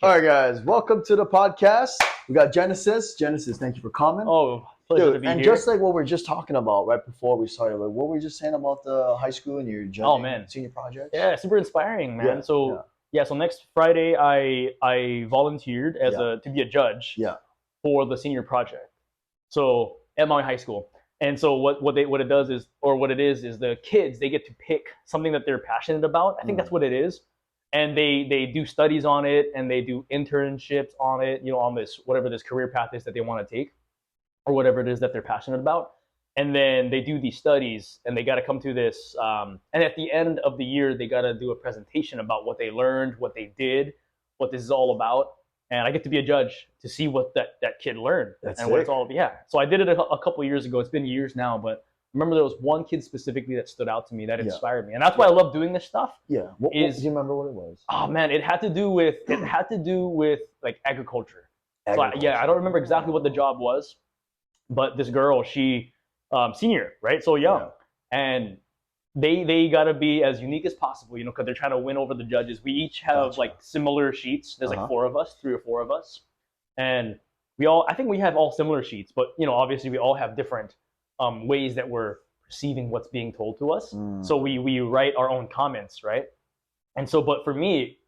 All right, guys, welcome to the podcast. We got Genesis. Genesis, thank you for coming. Oh, pleasure to be and here. just like what we were just talking about right before we started, like what were we just saying about the high school and your judging senior projects? Yeah, super inspiring, man. Yeah, so next Friday I volunteered as to be a judge for the senior project. So at Maui High School. And so what it does is, or what it is the kids, they get to pick something that they're passionate about. I think that's what it is. And they do studies on it, and they do internships on it, on this, whatever this career path is that they want to take, or whatever it is that they're passionate about. And then they do these studies, and they got to come to this. And at the end of the year, they got to do a presentation about what they learned, what they did, what this is all about. And I get to be a judge to see what that kid learned. That's and what it's all about. Yeah. So I did it a couple years ago. It's been years now, but I remember there was one kid specifically that stood out to me, that inspired me. And that's why I love doing this stuff. Yeah. Do you remember what it was? Oh man, it had to do with like agriculture. So I don't remember exactly what the job was, but this girl, she senior, right? So young. And they got to be as unique as possible, because they're trying to win over the judges. We each have like similar sheets. There's like 4 of us, 3 or 4 of us. And I think we have all similar sheets, but obviously we all have different ways that we're perceiving what's being told to us. So we write our own comments, right? And so, but for me,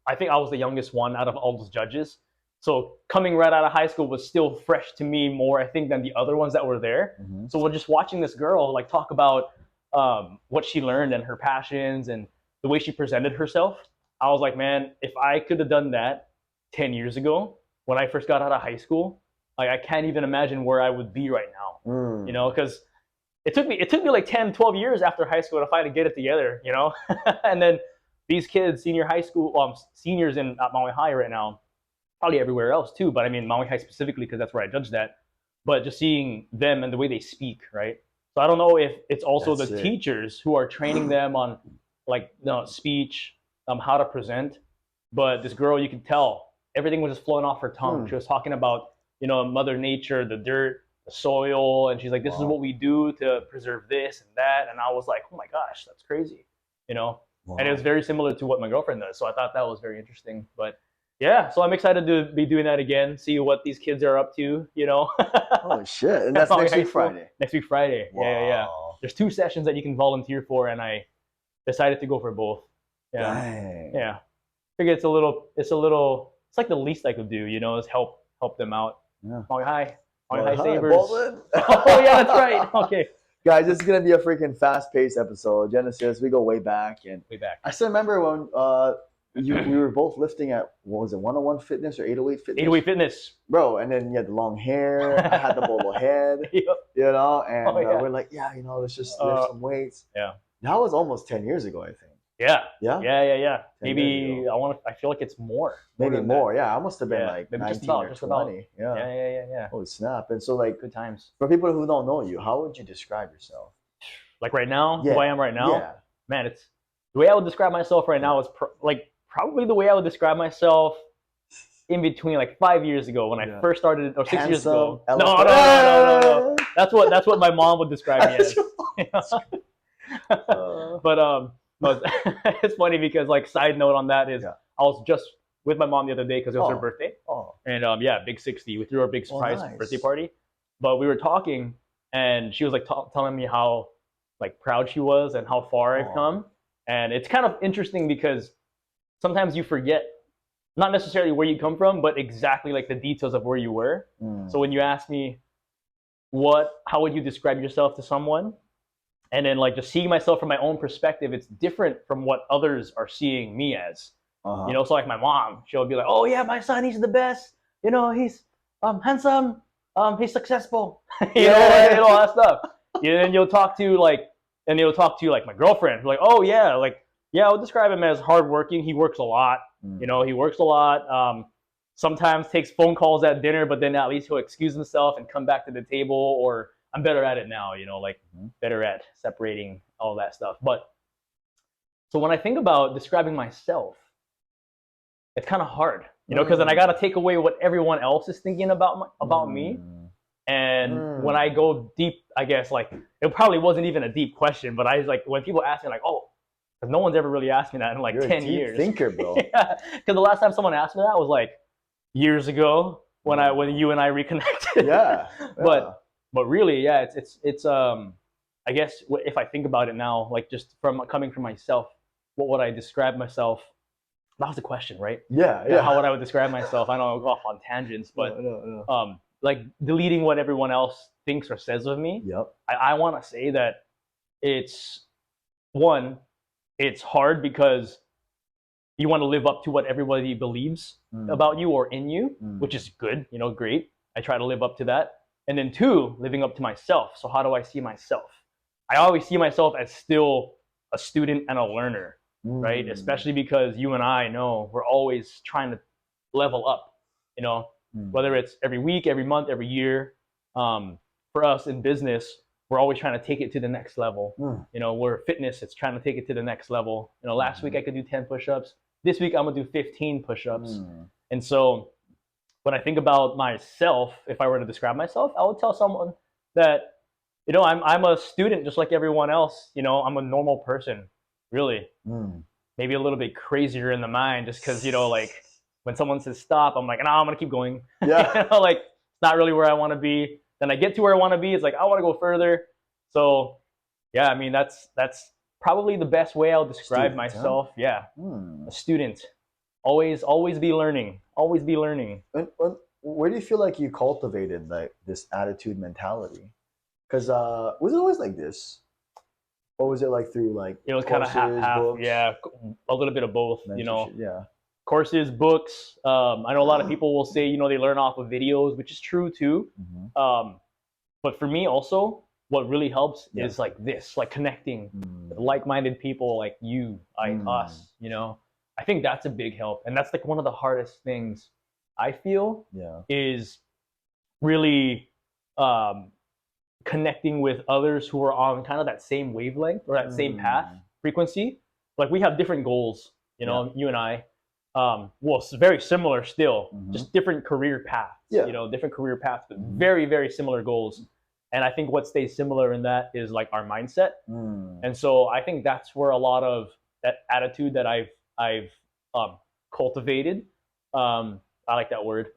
I think I was the youngest one out of all those judges. So coming right out of high school was still fresh to me more, I think, than the other ones that were there. So we're just watching this girl like talk about what she learned and her passions and the way she presented herself. I was like, man, if I could have done that 10 years ago when I first got out of high school, like I can't even imagine where I would be right now, because it took me like 10, 12 years after high school to finally get it together, and then these kids, senior high school, seniors at Maui High right now, probably everywhere else too, but I mean Maui High specifically because that's where I judged that, but just seeing them and the way they speak, right? So I don't know if it's also the teachers who are training them on like speech, how to present, but this girl, you could tell everything was just flowing off her tongue. She was talking about Mother Nature, the dirt, the soil, and she's like, this is what we do to preserve this and that. And I was like, oh my gosh, that's crazy, And it was very similar to what my girlfriend does. So I thought that was very interesting. But yeah, so I'm excited to be doing that again, see what these kids are up to, Oh shit. And that's next week Friday. Next week Friday. Wow. Yeah. There's 2 sessions that you can volunteer for, and I decided to go for both. Yeah. Dang. Yeah. I figure it's like the least I could do, is help them out. Yeah. Maui High Sabres. Baldwin. Oh yeah, that's right. Okay. Guys, this is gonna be a freaking fast-paced episode. Genesis, we go way back. I still remember when we were both lifting at, what was it, 101 Fitness or 808 Fitness? 808 Fitness. Bro, and then you had the long hair. I had the bolo head. And we're like, let's just lift some weights. Yeah. That was almost 10 years ago, I think. Yeah. Yeah? Yeah. Maybe I feel like it's more. Maybe more. Yeah, I must have been like maybe 19 or 20. Yeah. Holy snap. And so like, good times. for people who don't know you, how would you describe yourself? Like right now? Yeah. Who I am right now? Yeah. Man, it's the way I would describe myself right now is probably the way I would describe myself in between like 5 years ago when I first started, or 6 years ago. No. That's what my mom would describe me as. But it's funny because like side note on that is I was just with my mom the other day because it was her birthday. And big 60. We threw our big surprise birthday party. But we were talking and she was like telling me how like proud she was and how far I've come. And it's kind of interesting because sometimes you forget not necessarily where you come from, but exactly like the details of where you were. So when you ask me how would you describe yourself to someone? And then like just seeing myself from my own perspective, it's different from what others are seing me as. So like my mom, she'll be like, oh yeah, my son, he's the best. He's handsome, he's successful, and all that stuff. And then you'll talk to like my girlfriend, like, oh yeah, I would describe him as hardworking. He works a lot. He works a lot. Sometimes takes phone calls at dinner, but then at least he'll excuse himself and come back to the table. Or I'm better at it now, better at separating all that stuff. But so when I think about describing myself, it's kind of hard, because then I got to take away what everyone else is thinking about me. And when I go deep, I guess like it probably wasn't even a deep question, but I was like, when people ask me like, oh, Because no one's ever really asked me that in like You're 10 a deep years. thinker, bro. Yeah, because the last time someone asked me that was like years ago when you and I reconnected. Yeah. But really, yeah, it's I guess if I think about it now, like just from coming from myself, what would I describe myself? That was the question, right? Yeah. How would I describe myself? I don't know, I'll go off on tangents, but like deleting what everyone else thinks or says of me. Yep. I want to say that it's hard because you want to live up to what everybody believes about you or in you, which is good, great. I try to live up to that. And then 2, living up to myself. So how do I see myself? I always see myself as still a student and a learner, right? Especially because you and I know we're always trying to level up, whether it's every week, every month, every year. For us in business, we're always trying to take it to the next level. We're fitness, it's trying to take it to the next level. Last week I could do 10 push-ups. This week I'm gonna do 15 push-ups. And so when I think about myself, if I were to describe myself, I would tell someone that, I'm a student just like everyone else. I'm a normal person, really. Maybe a little bit crazier in the mind just because, like when someone says stop, I'm like, no, I'm gonna keep going. Yeah. Like it's not really where I want to be. Then I get to where I want to be. It's like, I want to go further. So yeah, I mean, that's probably the best way I'll describe myself. Huh? Yeah. A student. Always be learning. Always be learning. And where do you feel like you cultivated like this attitude mentality? Because was it always like this? Or was it like through like it was kind of half, books? Yeah, a little bit of both. Yeah. Courses, books. I know a lot of people will say, they learn off of videos, which is true too. But for me also, what really helps is like this, like connecting with like-minded people like you, us, I think that's a big help. And that's like one of the hardest things I feel is really connecting with others who are on kind of that same wavelength or that same path, frequency. Like we have different goals, you and I. Well, it's very similar still, just different career paths, different career paths, but very, very similar goals. And I think what stays similar in that is like our mindset. And so I think that's where a lot of that attitude that I've cultivated, I like that word.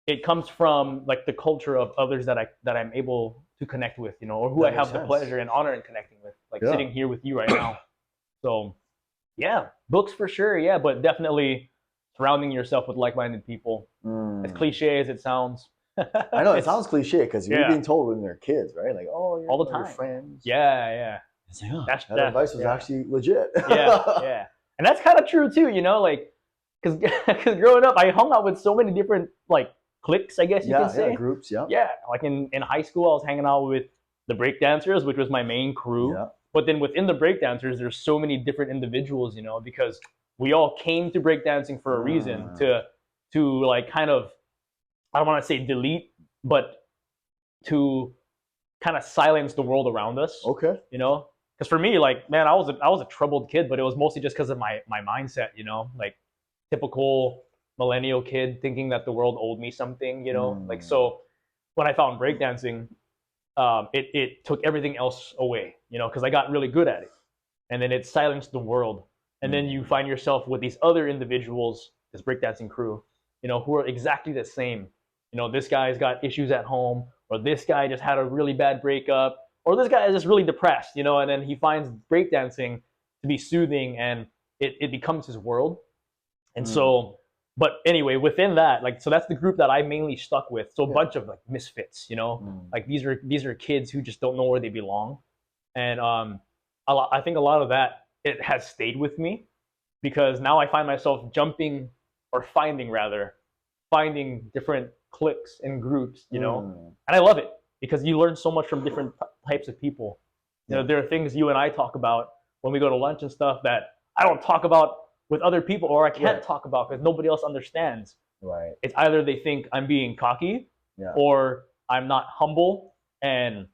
It comes from like the culture of others that I'm able to connect with, or who I have the pleasure and honor in connecting with, like sitting here with you right now. So yeah, books for sure. Yeah, but definitely surrounding yourself with like-minded people. As cliche as it sounds. I know it sounds cliche because you're being told when they're kids, right? Like, oh, you're all the time. Your friends. Yeah. It's like, that advice was actually legit. Yeah. And that's kind of true too, like, because growing up, I hung out with so many different like cliques, I guess you can say. Groups. Yeah, like in high school, I was hanging out with the breakdancers, which was my main crew. Yeah. But then within the breakdancers, there's so many different individuals, because we all came to breakdancing for a reason to like kind of, I don't want to say delete, but to kind of silence the world around us. Okay. Because for me, like, man, I was a troubled kid, but it was mostly just because of my mindset, like typical millennial kid thinking that the world owed me something, like, so when I found breakdancing, it took everything else away, because I got really good at it. And then it silenced the world. And then you find yourself with these other individuals, this breakdancing crew, who are exactly the same. This guy's got issues at home, or this guy just had a really bad breakup, or this guy is just really depressed, and then he finds breakdancing to be soothing, and it becomes his world. And so, but anyway, within that, like, so that's the group that I mainly stuck with. So a bunch of like misfits, like these are kids who just don't know where they belong. And I think a lot of that, it has stayed with me, because now I find myself finding different cliques and groups, and I love it because you learn so much from different types of people. There are things you and I talk about when we go to lunch and stuff that I don't talk about with other people, or I can't talk about because nobody else understands. Right. It's either they think I'm being cocky, or I'm not humble and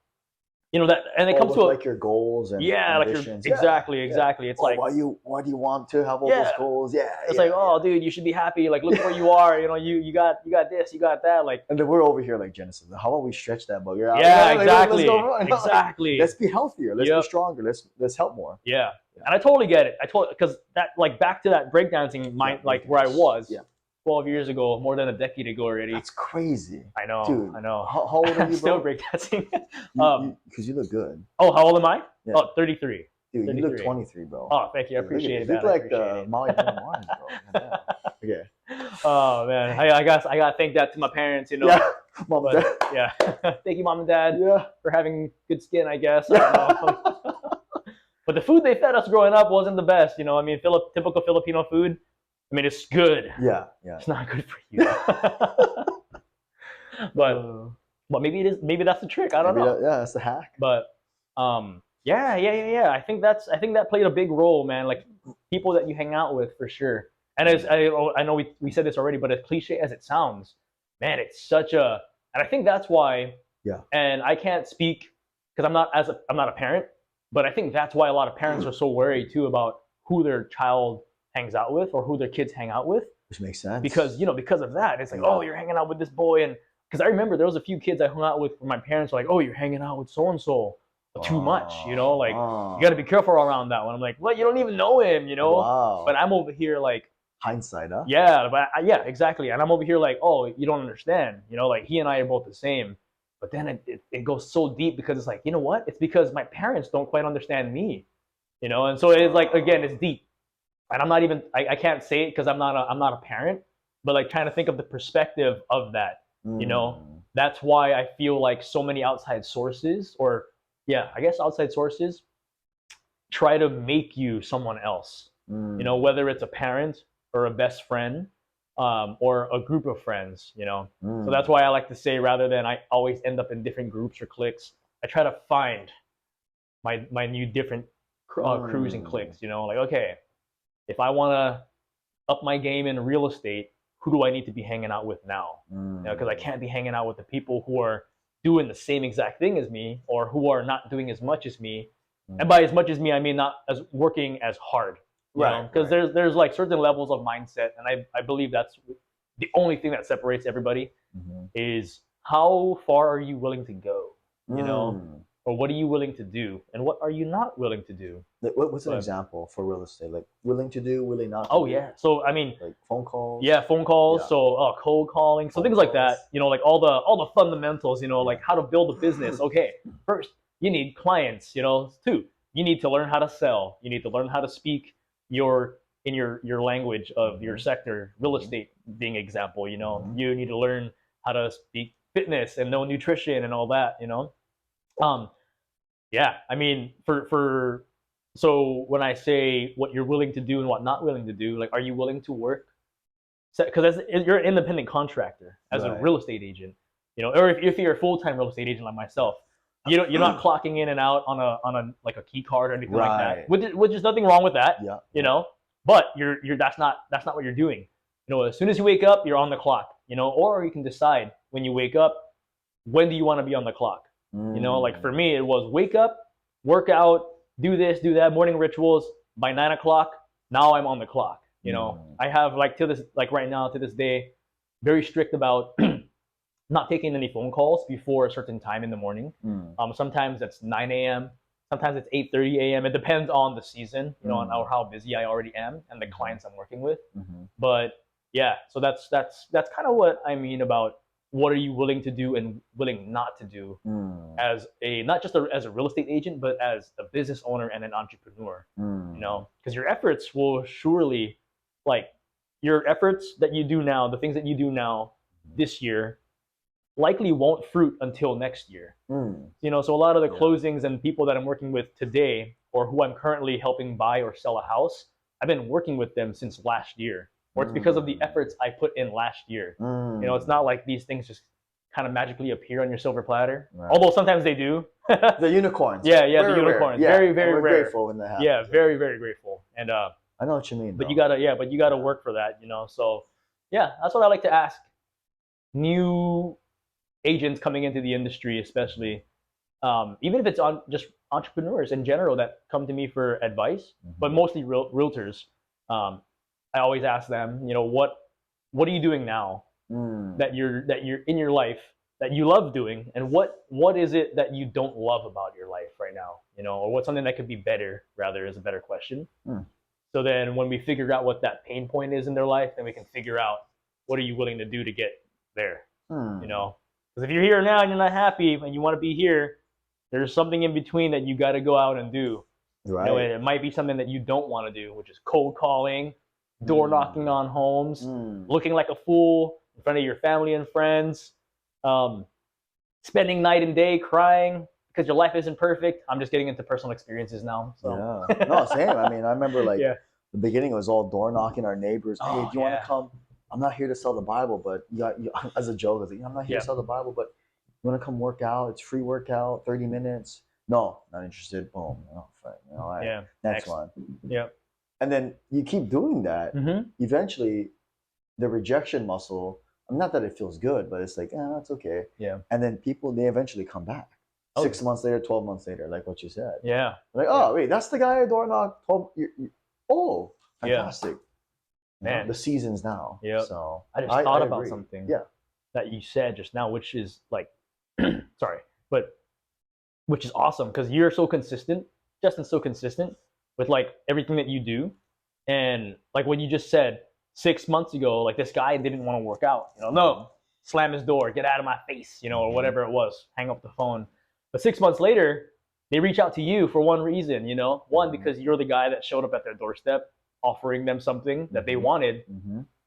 you know, that, and it comes to like your goals and ambitions. Like exactly. It's like, why do you want to have all those goals? It's like, oh, dude, you should be happy. Like, look where you are. You know, you got this, you got that. Like, and then we're over here like Genesis. How about we stretch that bugger out? Yeah, like, exactly. Let's go exactly. Let's be healthier. Let's be stronger. Let's help more. Yeah. And I totally get it. because that, like, back to that breakdancing mind, like where I was 12 years ago, more than a decade ago already. That's crazy. I know, dude. I know. How old are you, bro? Still breakdancing. Because you look good. Oh, how old am I? Yeah. Oh, 33. Dude, 33. you look 23, bro. Oh, thank you. I appreciate it. You look like the Maui Mars, bro. Okay. Oh man, I gotta thank that to my parents, you know. Yeah, mom and dad. Yeah. Thank you, mom and dad. Yeah. For having good skin, I guess. I don't know. But the food they fed us growing up wasn't the best, you know. I mean, typical Filipino food. I mean, it's good. Yeah. It's not good for you. But maybe it is. Maybe that's the trick. I don't know. That's the hack. But yeah. I think that played a big role, man. Like people that you hang out with, for sure. And as I know we said this already, but as cliche as it sounds, man, it's such a. And I think that's why. Yeah. And I can't speak because I'm not a parent, but I think that's why a lot of parents are so worried too about who their child hangs out with or who their kids hang out with. Which makes sense. Because of that, it's like, oh, you're hanging out with this boy, and because I remember there was a few kids I hung out with where my parents were like, oh, you're hanging out with so and so too much, you know, like you got to be careful around that one. I'm like, well, you don't even know him, you know. Wow. But I'm over here like hindsight, huh? Yeah, but exactly. And I'm over here like, oh, you don't understand, you know, like he and I are both the same. But then it goes so deep because it's like, you know what? It's because my parents don't quite understand me, you know. And so it's like, again, it's deep. And I'm not even I can't say it because I'm not a parent, but like trying to think of the perspective of that, you know. That's why I feel like so many outside sources, or I guess outside sources, try to make you someone else. You know, whether it's a parent or a best friend, or a group of friends, you know. So that's why I like to say, rather than I always end up in different groups or cliques, I try to find my new different crews and cliques, you know. Like, okay, if I want to up my game in real estate, who do I need to be hanging out with now? You know, because I can't be hanging out with the people who are doing the same exact thing as me, or who are not doing as much as me. And by as much as me, I mean not as working as hard. Right. Because there's like certain levels of mindset, and I believe that's the only thing that separates everybody is how far are you willing to go, you know, or what are you willing to do, and what are you not willing to do. What's an example for real estate? Like willing to do, willing not to do? Oh yeah. So I mean, like phone calls. Yeah, phone calls. Yeah. So cold calling. So things like that. You know, like all the fundamentals. You know, like how to build a business. Okay, first you need clients. You know, two, you need to learn how to sell. You need to learn how to speak your language of your sector, real estate being example, you know. You need to learn how to speak fitness and know nutrition and all that, you know. I mean, so when I say what you're willing to do and what not willing to do, like, are you willing to work? Because you're an independent contractor as a real estate agent, you know, or if you're a full-time real estate agent like myself, you're not clocking in and out on a like a key card or anything like that. Which is nothing wrong with that. Yeah. You know, but that's not what you're doing. You know, as soon as you wake up, you're on the clock. You know, or you can decide when you wake up, when do you want to be on the clock? You know, like for me, it was wake up, work out, do this, do that, morning rituals. By 9 o'clock, now I'm on the clock. You know, I have right now to this day, very strict about not taking any phone calls before a certain time in the morning. Sometimes it's 9 a.m. Sometimes it's 8:30 a.m. It depends on the season, you know, on how busy I already am and the clients I'm working with. But yeah, so that's kind of what I mean about what are you willing to do and willing not to do as not just as a real estate agent, but as a business owner and an entrepreneur. You know, because your efforts will surely, like your efforts that you do now, the things that you do now this year, likely won't fruit until next year. You know, so a lot of the closings and people that I'm working with today, or who I'm currently helping buy or sell a house, I've been working with them since last year, or it's because of the efforts I put in last year. You know, it's not like these things just kind of magically appear on your silver platter, although sometimes they do. The unicorns. Yeah, the unicorns. Yeah, very, very rare. Grateful when that happens. Yeah, very, very grateful. And I know what you mean. But you gotta work for that, you know. So yeah, that's what I like to ask new agents coming into the industry, especially, even if it's on just entrepreneurs in general that come to me for advice, but mostly realtors. I always ask them, what are you doing now that you're in your life that you love doing, and what is it that you don't love about your life right now, or what's something that could be better, rather, is a better question. So then when we figure out what that pain point is in their life, then we can figure out what are you willing to do to get there. Because if you're here now and you're not happy and you want to be here, there's something in between that you got to go out and do. Right. It might be something that you don't want to do, which is cold calling, door knocking on homes, looking like a fool in front of your family and friends, spending night and day crying because your life isn't perfect. I'm just getting into personal experiences now. So. Yeah. No, same. I mean, I remember the beginning was all door knocking our neighbors. Hey, do you want to come? I'm not here to sell the Bible, but as a joke, I was like, I'm not here to sell the Bible, but you want to come work out? It's free workout, 30 minutes. No, not interested. Boom. Oh, fine. Next one. Yeah. And then you keep doing that. Eventually, the rejection muscle, not that it feels good, but it's like, that's okay. Yeah. And then they eventually come back. 6 months later, 12 months later, like what you said. Yeah. Like, wait, that's the guy I door knocked. Oh, fantastic. Man. The season's now. Yeah. So I just thought about something that you said just now, which is like, which is awesome because you're so consistent. Justin's so consistent with like everything that you do. And like what you just said, 6 months ago, like this guy didn't want to work out. No, slam his door, get out of my face, or whatever it was, hang up the phone. But 6 months later, they reach out to you for one reason, one, because you're the guy that showed up at their doorstep offering them something that they wanted.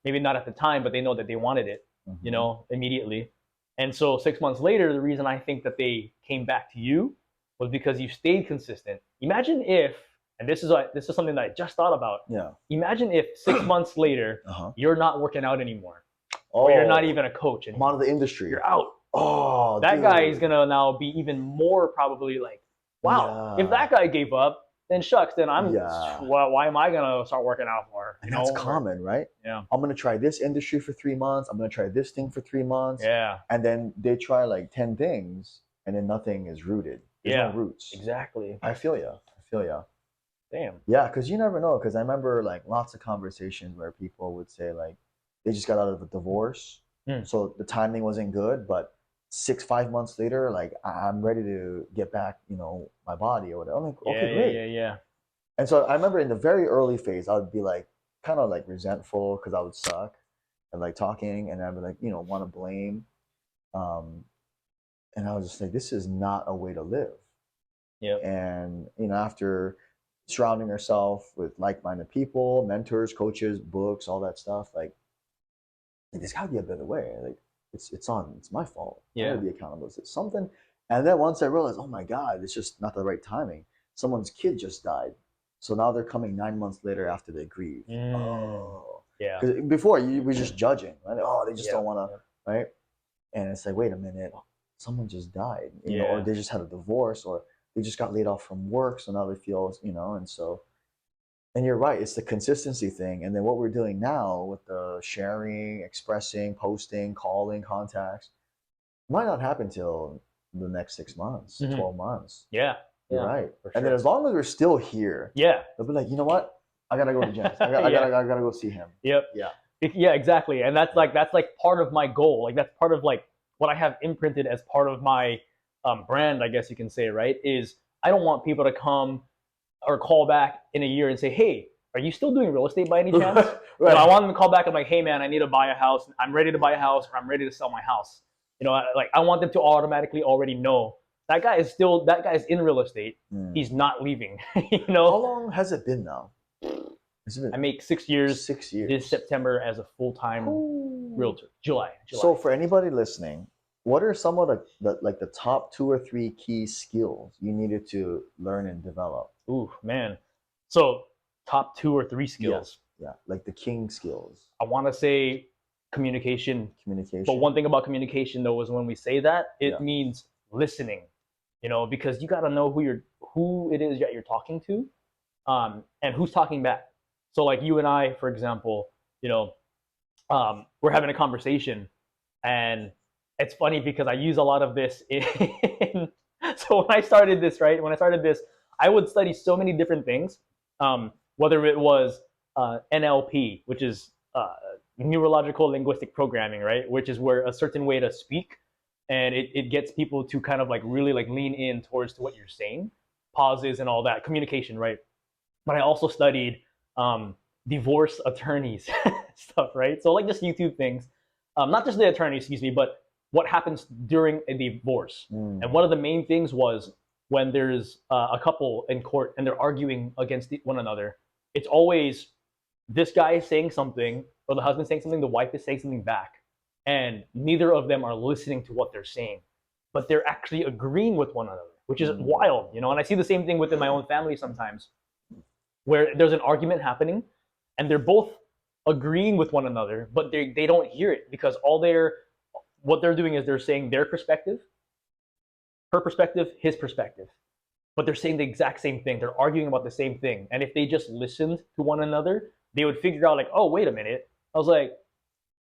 Maybe not at the time, but they know that they wanted it, immediately. And so 6 months later, the reason I think that they came back to you was because you stayed consistent. Imagine if, and this is something that I just thought about. Yeah. Imagine if 6 months later, you're not working out anymore. Or you're not even a coach anymore. I'm out of the industry. You're out. Oh, that guy is going to now be even more probably like, wow, if that guy gave up, then shucks, then why am I going to start working out for? And that's common, right? Yeah. I'm going to try this industry for 3 months. I'm going to try this thing for 3 months. Yeah. And then they try like 10 things and then nothing is rooted. There's no roots. Exactly. I feel you. Damn. Yeah, because you never know. Because I remember like lots of conversations where people would say like they just got out of a divorce. So the timing wasn't good, but 5 months later, like I'm ready to get back, my body or whatever. I'm like, okay, great. Yeah. And so I remember in the very early phase, I would be like, kind of like resentful because I would suck and like talking, and I'd be like, want to blame. And I was just like, this is not a way to live. Yeah. And after surrounding yourself with like-minded people, mentors, coaches, books, all that stuff, like there's got to be a better way. Like it's my fault. I gotta be accountable. It's something. And then once I realized, oh my God, it's just not the right timing. Someone's kid just died, so now they're coming 9 months later after they grieve. Oh, yeah. Because before you were just judging, right? Oh, they just don't want to, right? And it's like, wait a minute, someone just died, or they just had a divorce, or they just got laid off from work, so now they feel, and so. And you're right, it's the consistency thing. And then what we're doing now with the sharing, expressing, posting, calling, contacts, might not happen till the next 6 months, 12 months. Yeah. You're right. Sure. And then as long as we're still here, they'll be like, you know what? I gotta go to Jens. I gotta go see him. Yep. Yeah. Yeah, exactly. And that's like part of my goal. Like that's part of like what I have imprinted as part of my brand, I guess you can say, right? Is I don't want people to come or call back in a year and say, hey, are you still doing real estate by any chance? Right. I want them to call back and like, hey man, I need to buy a house. I'm ready to buy a house, or I'm ready to sell my house. I want them to automatically already know that guy is in real estate. He's not leaving. How long has it been now? I make 6 years. 6 years. This September as a full-time realtor. July. So for anybody listening, what are some of the top 2 or 3 key skills you needed to learn and develop? Ooh, man. So top 2 or 3 skills. Yeah, like the king skills. I want to say communication. But one thing about communication though is when we say that, it means listening. Because you got to know who it is that you're talking to, and who's talking back. So like you and I, for example, we're having a conversation, and it's funny because I use a lot of this in So when I started this, I would study so many different things, whether it was NLP, which is neurological linguistic programming, right? Which is where a certain way to speak, and it gets people to kind of like really like lean in towards to what you're saying, pauses and all that, communication, right? But I also studied divorce attorneys stuff, right? So like just YouTube things, not just the attorney, excuse me, but what happens during a divorce. And one of the main things was when there's a couple in court and they're arguing against one another, it's always this guy is saying something, or the husband saying something, the wife is saying something back, and neither of them are listening to what they're saying, but they're actually agreeing with one another, which is wild, you know. And I see the same thing within my own family sometimes, where there's an argument happening, and they're both agreeing with one another, but they don't hear it because what they're doing is they're saying their perspective, her perspective, his perspective, but they're saying the exact same thing. They're arguing about the same thing, and if they just listened to one another, they would figure out like, oh, wait a minute. I was like,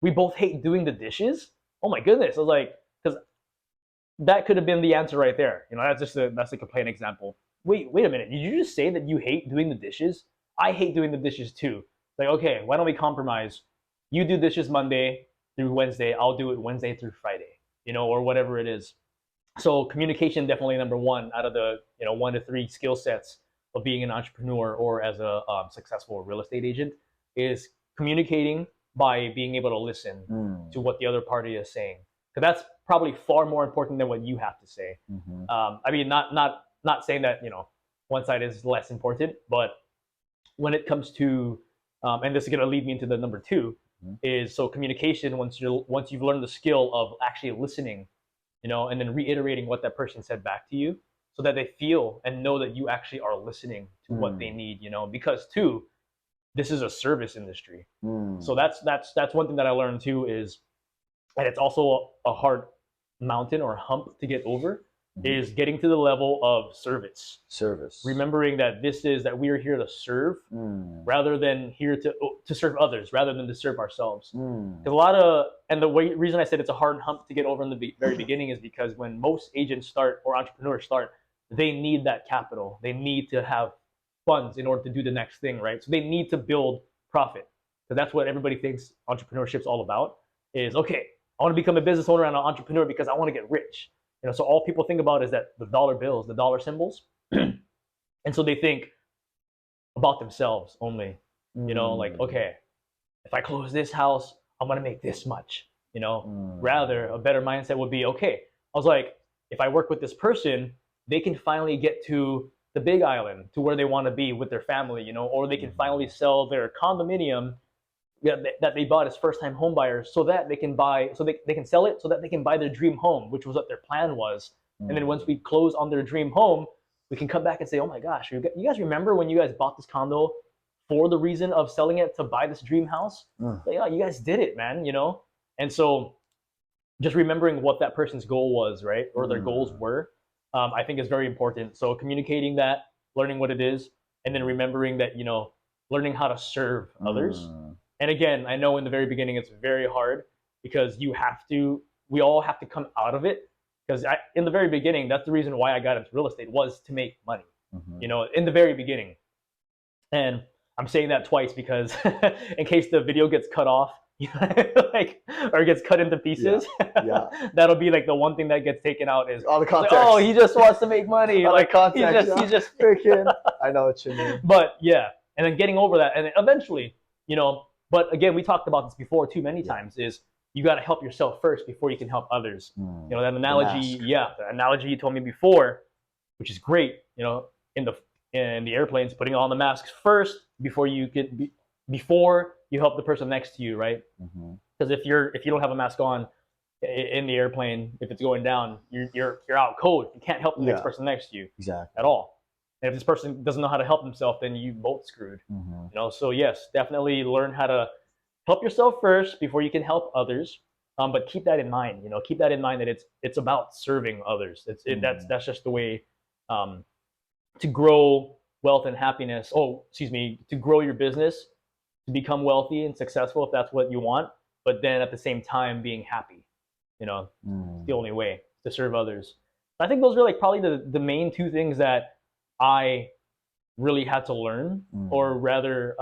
we both hate doing the dishes. Oh my goodness. I was like, because that could have been the answer right there. You know, that's like a plain example. Wait a minute. Did you just say that you hate doing the dishes? I hate doing the dishes too. Like, okay, why don't we compromise? You do dishes Monday through Wednesday. I'll do it Wednesday through Friday, you know, or whatever it is. So communication definitely number one out of the 1 to 3 skill sets of being an entrepreneur or as a successful real estate agent is communicating by being able to listen to what the other party is saying. Because that's probably far more important than what you have to say. I mean, not saying that one side is less important, but when it comes to and this is going to lead me into the number 2 is so communication. Once you've learned the skill of actually listening, and then reiterating what that person said back to you, so that they feel and know that you actually are listening to what they need, because too, this is a service industry. So that's one thing that I learned too is, and it's also a hard mountain or hump to get over, is getting to the level of service. Remembering that that we are here to serve rather than here to serve others rather than to serve ourselves. And the reason I said it's a hard hump to get over in the very beginning is because when most agents start or entrepreneurs start, they need that capital. They need to have funds in order to do the next thing, right? So they need to build profit. Because that's what everybody thinks entrepreneurship's all about is, okay, I want to become a business owner and an entrepreneur because I want to get rich. So all people think about is that the dollar bills, the dollar symbols. And so they think about themselves only, like, okay, if I close this house, I'm going to make this much, rather a better mindset would be, okay, I was like, if I work with this person, they can finally get to the Big Island, to where they want to be with their family, or they can finally sell their condominium that they bought as first-time home buyers, so that they can sell it so that they can buy their dream home, which was what their plan was. And then once we close on their dream home, we can come back and say, oh my gosh, you guys remember when you guys bought this condo for the reason of selling it to buy this dream house? Like, yeah, you guys did it, man, And so just remembering what that person's goal was, right? Or their goals were, I think is very important. So communicating that, learning what it is, and then remembering that, learning how to serve others. And again, I know in the very beginning, it's very hard because we all have to come out of it. Because in the very beginning, that's the reason why I got into real estate, was to make money, in the very beginning. And I'm saying that twice because in case the video gets cut off, or gets cut into pieces, that'll be like the one thing that gets taken out is all the context. Like, oh, he just wants to make money. Like context. He's just freaking. I know what you mean. But yeah, and then getting over that, and then eventually, But again, we talked about this before too many times. Is you got to help yourself first before you can help others. That analogy, the analogy you told me before, which is great. In the airplanes, putting on the masks first before you help the person next to you, right? Because if you don't have a mask on in the airplane, if it's going down, you're out cold. You can't help the next person next to you at all. And if this person doesn't know how to help himself, then you both screwed. So yes, definitely learn how to help yourself first before you can help others. But keep that in mind. Keep that in mind that it's about serving others. That's just the way to grow wealth and happiness. To grow your business, to become wealthy and successful if that's what you want. But then at the same time being happy. It's the only way to serve others. I think those are like probably the main two things that I really had to learn, or rather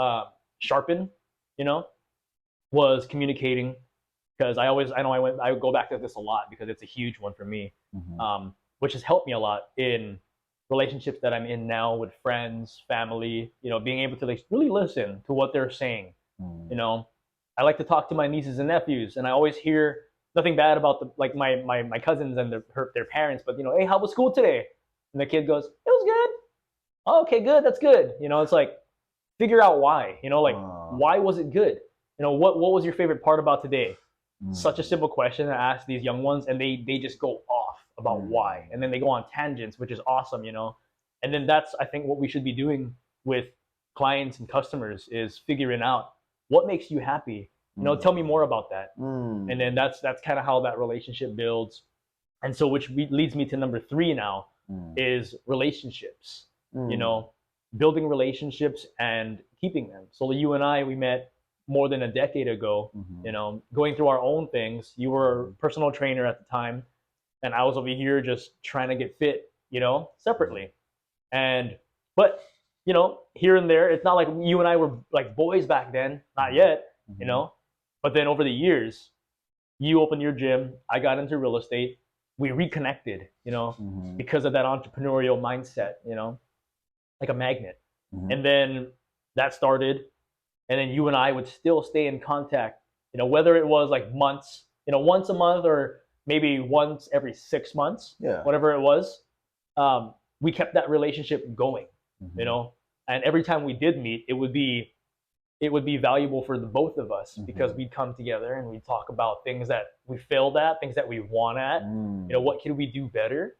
sharpen, you know, was communicating. Because I go back to this a lot because it's a huge one for me, which has helped me a lot in relationships that I'm in now with friends, family, you know, being able to like really listen to what they're saying. You know, I like to talk to my nieces and nephews, and I always hear nothing bad about my cousins and their parents, but you know, hey, how was school today? And the kid goes, it was good. Oh, okay, good, that's good. You know, it's like, figure out why. You know, like why was it good? You know, what was your favorite part about today? Such a simple question to ask these young ones, and they just go off about why, and then they go on tangents, which is awesome, you know. And then that's, I think, what we should be doing with clients and customers is figuring out what makes you happy. You know, tell me more about that. And then that's kind of how that relationship builds. And so, which leads me to number 3 now, is relationships. You know, building relationships and keeping them. So you and I, we met more than a decade ago, you know, going through our own things. You were a personal trainer at the time, and I was over here just trying to get fit, you know, separately. But, you know, here and there, it's not like you and I were like boys back then, not yet, you know. But then over the years, you opened your gym, I got into real estate, we reconnected, you know, because of that entrepreneurial mindset, you know, like a magnet. And then that started. And then you and I would still stay in contact, you know, whether it was like months, you know, once a month or maybe once every 6 months, whatever it was. We kept that relationship going, you know, and every time we did meet, it would be valuable for the both of us because we'd come together and we'd talk about things that we failed at, things that we won at, you know, what can we do better?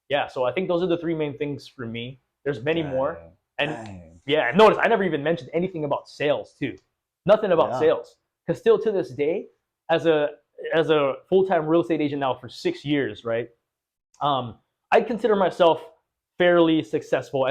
Yeah, so I think those are the 3 main things for me. There's many more. And yeah, notice I never even mentioned anything about sales too. Nothing about sales. Because still to this day, as a full-time real estate agent now for 6 years, right? I consider myself fairly successful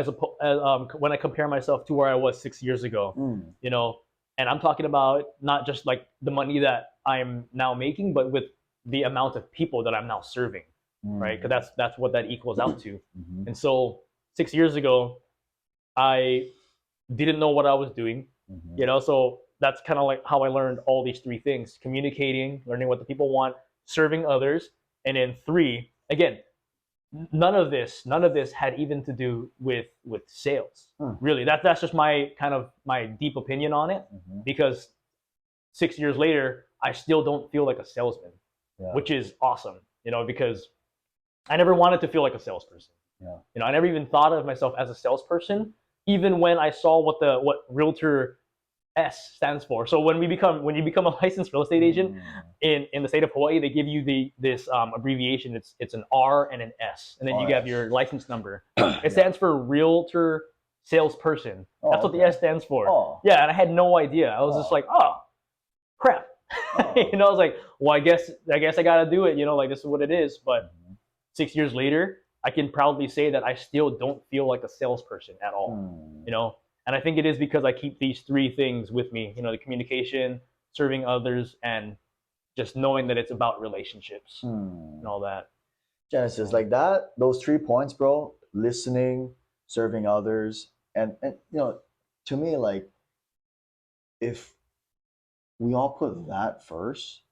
when I compare myself to where I was 6 years ago. You know, and I'm talking about not just like the money that I'm now making, but with the amount of people that I'm now serving, right? Because that's what that equals out to. And so 6 years ago, I didn't know what I was doing, you know, so that's kind of like how I learned all these 3 things: communicating, learning what the people want, serving others, and then 3, again, none of this had even to do with sales. Really, that's just my deep opinion on it, because 6 years later, I still don't feel like a salesman, which is awesome, you know, because I never wanted to feel like a salesperson. You know, I never even thought of myself as a salesperson, even when I saw what Realtor S stands for. So when you become a licensed real estate agent in the state of Hawaii, they give you this abbreviation. It's an R and an S, and then you have your license number. It stands for Realtor Salesperson. That's what the S stands for. Yeah, and I had no idea. I was just like, oh, crap. You know, I was like, well, I guess I gotta do it. You know, like this is what it is. But 6 years later, I can proudly say that I still don't feel like a salesperson at all, you know? And I think it is because I keep these 3 things with me, you know, the communication, serving others, and just knowing that it's about relationships and all that. Genesis, like that, those 3 points, bro, listening, serving others, and you know, to me, like, if we all put that first,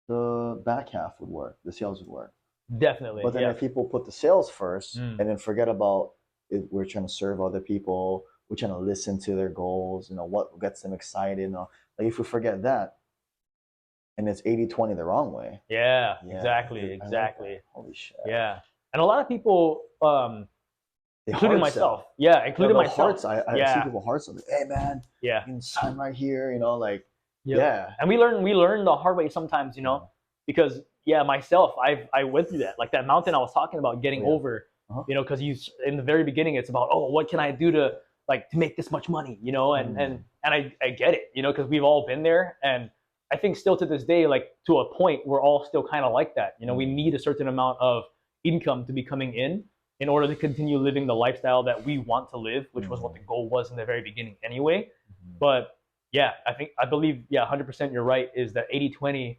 the back half would work, the sales would work. Definitely. But then if people put the sales first and then forget about it, we're trying to serve other people, we're trying to listen to their goals, you know, what gets them excited, you know, like if we forget that and it's 80-20 the wrong way. Yeah, exactly. Like, holy shit. Yeah. And a lot of people, including myself. Yeah, including myself. I see people hearts like, hey man, you can sign right here, you know, like, And we learn the hard way sometimes, you know, because myself, I went through that, like that mountain I was talking about getting over, you know, because in the very beginning, it's about, oh, what can I do to make this much money, you know, and I get it, you know, because we've all been there, and I think still to this day, like to a point, we're all still kind of like that, you know, we need a certain amount of income to be coming in order to continue living the lifestyle that we want to live, which was what the goal was in the very beginning anyway. But yeah, I believe 100% you're right, is that 80-20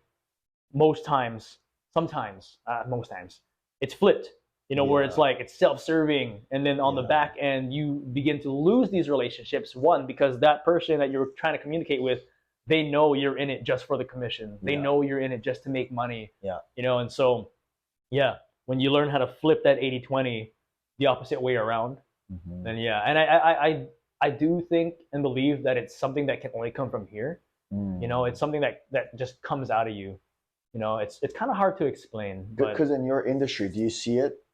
most times, sometimes, most times, it's flipped, where it's like it's self-serving, and then on the back end you begin to lose these relationships. One, because that person that you're trying to communicate with, they know you're in it just for the commission. They know you're in it just to make money. And so when you learn how to flip that 80-20 the opposite way around, then and I do think and believe that it's something that can only come from here. It's something that just comes out of you. It's kind of hard to explain. Because in your industry, do you see it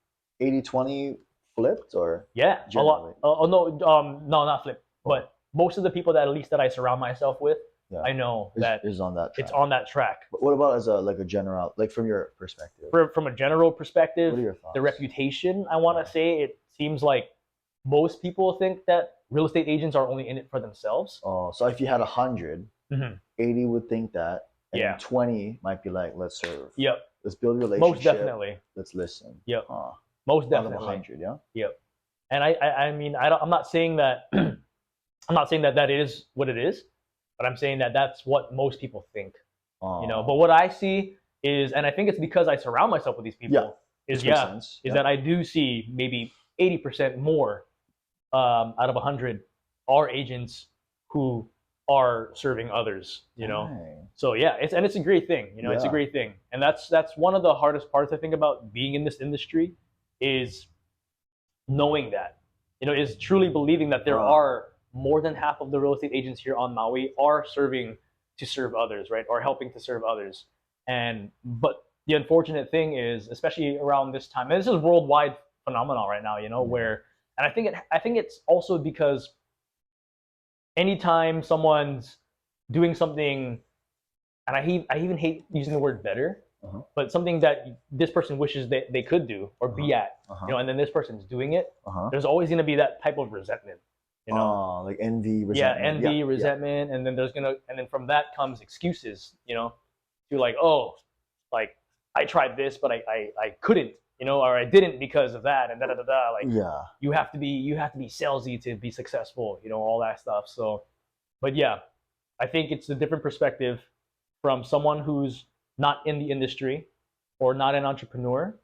80-20 flipped or? Yeah, generally? A lot. No, not flipped. But most of the people that at least that I surround myself with, I know that is on that track. It's on that track. But what about as a general, like from your perspective? From a general perspective, what are your thoughts? The reputation, I want to say, it seems like most people think that real estate agents are only in it for themselves. Oh, so if you had 100, 80 would think that, and 20 might be like, let's serve. Yep. Let's build a relationship. Most definitely. Let's listen. Yep. Most definitely. Out of 100, yeah. Yep. And I mean, I'm not saying that I'm not saying that that is what it is, but I'm saying that that's what most people think. But what I see is, and I think it's because I surround myself with these people, is that I do see maybe 80% more out of 100 are agents who are serving others. So it's a great thing. It's a great thing, and that's one of the hardest parts I think about being in this industry, is knowing that, is truly believing that there are more than half of the real estate agents here on Maui are serving to serve others, right? Or helping to serve others. But the unfortunate thing is, especially around this time, and this is a worldwide phenomenon right now, where, and I think it's also because anytime someone's doing something, and I even hate using the word better, but something that this person wishes that they could do or be at, and then this person's doing it, there's always going to be that type of resentment. Like envy, resentment. Resentment, and then and then from that comes excuses, to like, oh, like I tried this, but I couldn't, or I didn't because of that, and like you have to be salesy to be successful, all that stuff. So, but I think it's a different perspective from someone who's not in the industry or not an entrepreneur,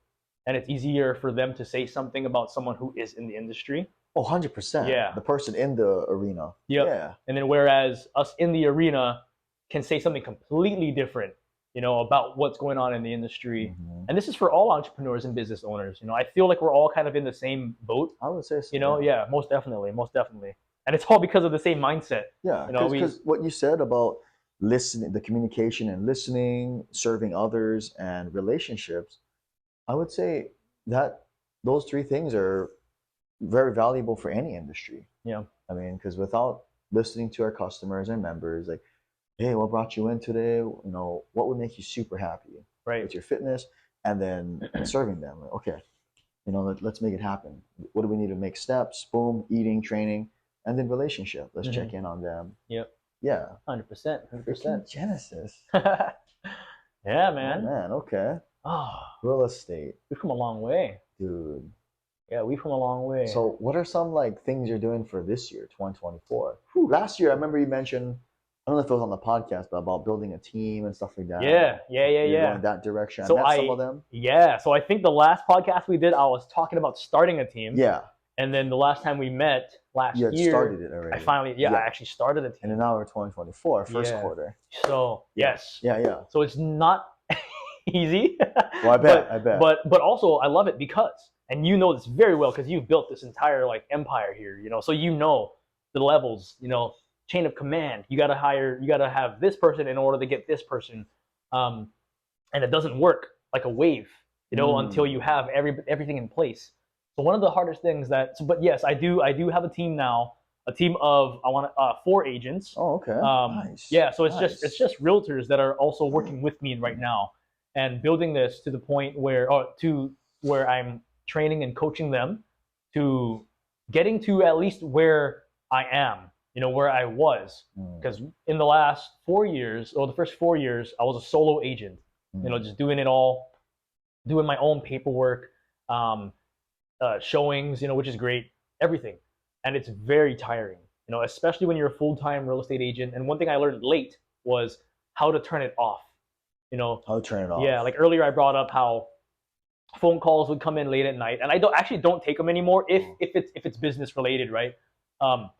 and it's easier for them to say something about someone who is in the industry. Oh, 100%. Yeah. The person in the arena. Yep. Yeah. And then whereas us in the arena can say something completely different, about what's going on in the industry. And this is for all entrepreneurs and business owners. I feel like we're all kind of in the same boat. I would say so. Most definitely. And it's all because of the same mindset. Yeah, because what you said about listening, the communication and listening, serving others, and relationships, I would say that those three things are very valuable for any industry. Yeah. I mean, because without listening to our customers and members, like, hey, what brought you in today? What would make you super happy? Right. With your fitness, and then serving them. Like, okay, let's make it happen. What do we need to make steps? Boom, eating, training, and then relationship. Let's check in on them. Yep. Yeah. 100%. Genesis. Yeah, man. Oh, man. Okay. Oh, real estate. We've come a long way, dude. Yeah, we've come a long way. So what are some things you're doing for this year, 2024? Last year, I remember you mentioned, I don't know if it was on the podcast, but about building a team and stuff like that. Yeah. Going that direction. So I met some of them. Yeah. So I think the last podcast we did, I was talking about starting a team. Yeah. And then the last time we met last year, started it already. I actually started a team. And then now we're 2024, first quarter. So yes. Yeah. So it's not easy. Well, I bet. But also I love it because, and this very well because you've built this entire empire here, so the levels, chain of command. You gotta have this person in order to get this person, and it doesn't work like a wave, until you have everything in place. So one of the hardest things but yes, I do have a team now, a team of 4 agents. Oh, okay. Nice. Yeah, so it's just realtors that are also working with me right now and building this to the point where I'm training and coaching them to getting to at least where I am, where I was. Because in the last 4 years, or the first 4 years, I was a solo agent, just doing it all, doing my own paperwork, showings, which is great, everything. And it's very tiring, especially when you're a full-time real estate agent. And one thing I learned late was how to turn it off, How to turn it off. Yeah, like earlier I brought up how phone calls would come in late at night, and I don't take them anymore if it's business related, right?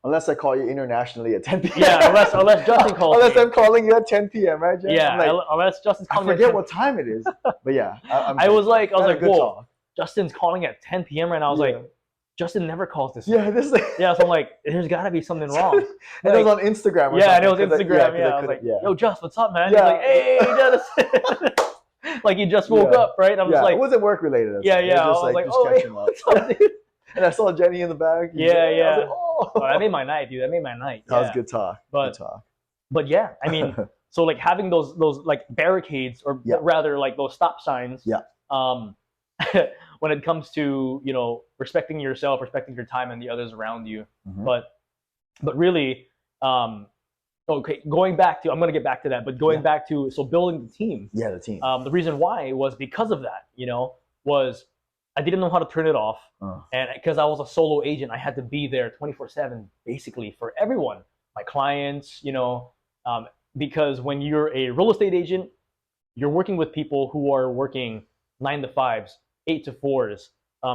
Unless I call you internationally at 10 p.m. Yeah, unless Justin calls unless me. I'm calling you at 10 p.m. right, Jen? Yeah, like, unless Justin's calling I forget what time it is. But yeah, I was like, whoa, talk. Justin's calling at 10 p.m. right now. I was like, Justin never calls this. Yeah, this. Yeah, so I'm like, there's got to be something wrong. And it was on Instagram. Yeah, and it was Instagram. I was like, yo, Just, what's up, man? Yeah. He's like, hey, Justin. Like he just woke up, right? I'm just like, it wasn't work related. Yeah. I was like, oh, hey, what's up, dude? And I saw Jenny in the back. Yeah. I was like, oh, that made my night, dude. That made my night. That was good talk. But yeah, I mean, so like having those like barricades, or rather like those stop signs. Yeah. When it comes to, you know, respecting yourself, respecting your time and the others around you. Mm-hmm. But really, okay, going back to, I'm going to get back to that, but going back to, so building the team. Yeah, the team. The reason why was because of that, you know, was I didn't know how to turn it off. And because I was a solo agent, I had to be there 24/7 basically for everyone, my clients, you know, because when you're a real estate agent, you're working with people who are working 9 to 5s, 8 to 4s,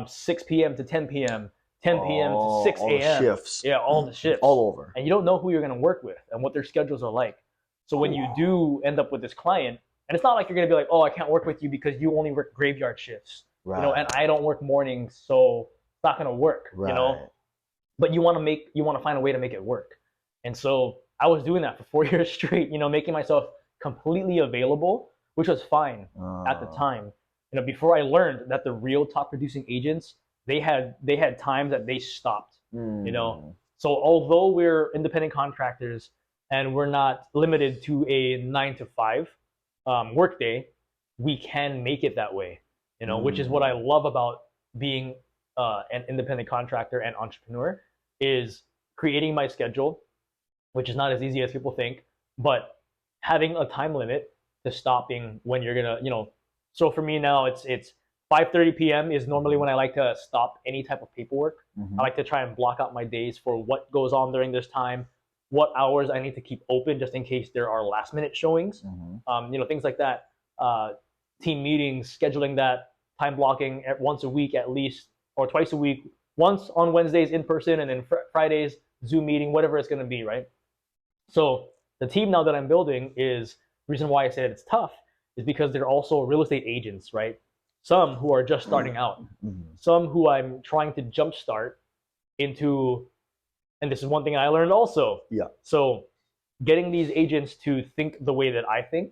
6 p.m. to 10 p.m., 10 p.m. to 6 a.m. All the shifts. Yeah, all the shifts. All over. And you don't know who you're going to work with and what their schedules are like. So when you do end up with this client, and it's not like you're going to be like, oh, I can't work with you because you only work graveyard shifts. Right. You know, and I don't work mornings, so it's not going to work, you know? But you want to find a way to make it work. And so I was doing that for 4 years straight, you know, making myself completely available, which was fine at the time. You know, before I learned that the real top producing agents, they had times that they stopped, you know. So although we're independent contractors and we're not limited to a 9 to 5 workday, we can make it that way, you know, which is what I love about being an independent contractor and entrepreneur, is creating my schedule, which is not as easy as people think, but having a time limit to stopping when you're gonna, you know. So for me now, it's 5:30 p.m. is normally when I like to stop any type of paperwork. I like to try and block out my days for what goes on during this time, what hours I need to keep open just in case there are last minute showings, you know, things like that. Team meetings, scheduling that, time blocking once a week at least, or twice a week, once on Wednesdays in person and then Fridays, Zoom meeting, whatever it's going to be, right? So the team now that I'm building is, the reason why I said it's tough is because they're also real estate agents, right? Some who are just starting out, some who I'm trying to jumpstart into, and this is one thing I learned also. Yeah. So getting these agents to think the way that I think,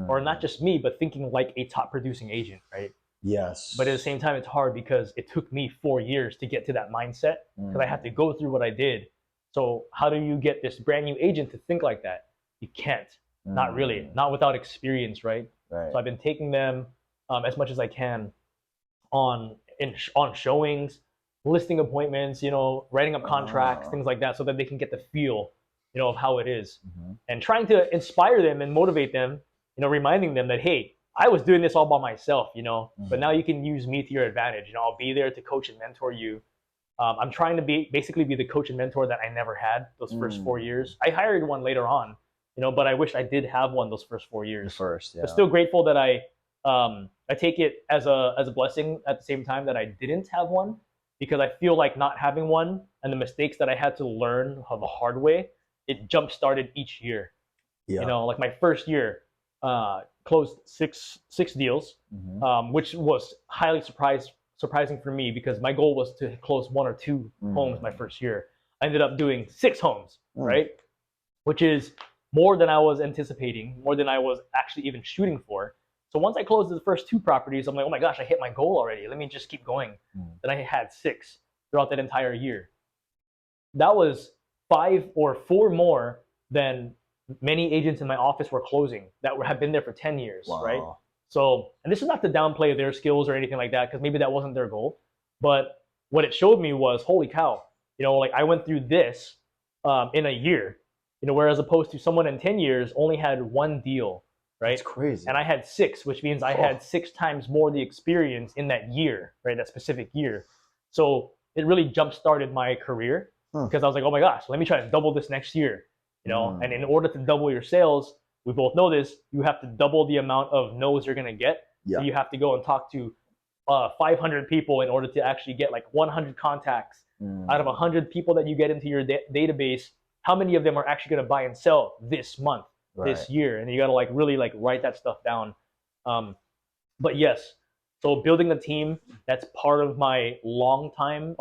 or not just me, but thinking like a top producing agent, right? Yes. But at the same time, it's hard because it took me 4 years to get to that mindset, because I had to go through what I did. So how do you get this brand new agent to think like that? You can't. Not really. Not without experience, right? So I've been taking them as much as I can on showings, listing appointments, you know, writing up contracts, things like that, so that they can get the feel, you know, of how it is, and trying to inspire them and motivate them, you know, reminding them that, hey, I was doing this all by myself, you know, but now you can use me to your advantage. You know, I'll be there to coach and mentor you. I'm trying to basically be the coach and mentor that I never had those first 4 years. I hired one later on, you know, but I wish I did have one those first 4 years. But still grateful that I take it as a blessing at the same time that I didn't have one, because I feel like not having one and the mistakes that I had to learn the hard way, it jump started each year. You know, like my first year, closed six deals, which was highly surprising for me, because my goal was to close 1 or 2 homes my first year. I ended up doing 6 homes, right? Which is more than I was anticipating, more than I was actually even shooting for. So once I closed the first 2 properties, I'm like, oh my gosh, I hit my goal already. Let me just keep going. Then I had 6 throughout that entire year. That was 5 or 4 more than many agents in my office were closing that have been there for 10 years, right? So, and this is not to downplay their skills or anything like that, because maybe that wasn't their goal. But what it showed me was, holy cow, you know, like I went through this in a year, you know, whereas opposed to someone in 10 years only had 1 deal, right? That's crazy. And I had 6, which means I had 6 times more the experience in that year, right? That specific year. So it really jump-started my career, because I was like, oh my gosh, let me try to double this next year, you know? And in order to double your sales, we both know this, you have to double the amount of no's you're going to get. So you have to go and talk to 500 people in order to actually get like 100 contacts. Out of 100 people that you get into your database, how many of them are actually going to buy and sell this month, this year? And you got to like really like write that stuff down. But yes, so building a team, that's part of my long-term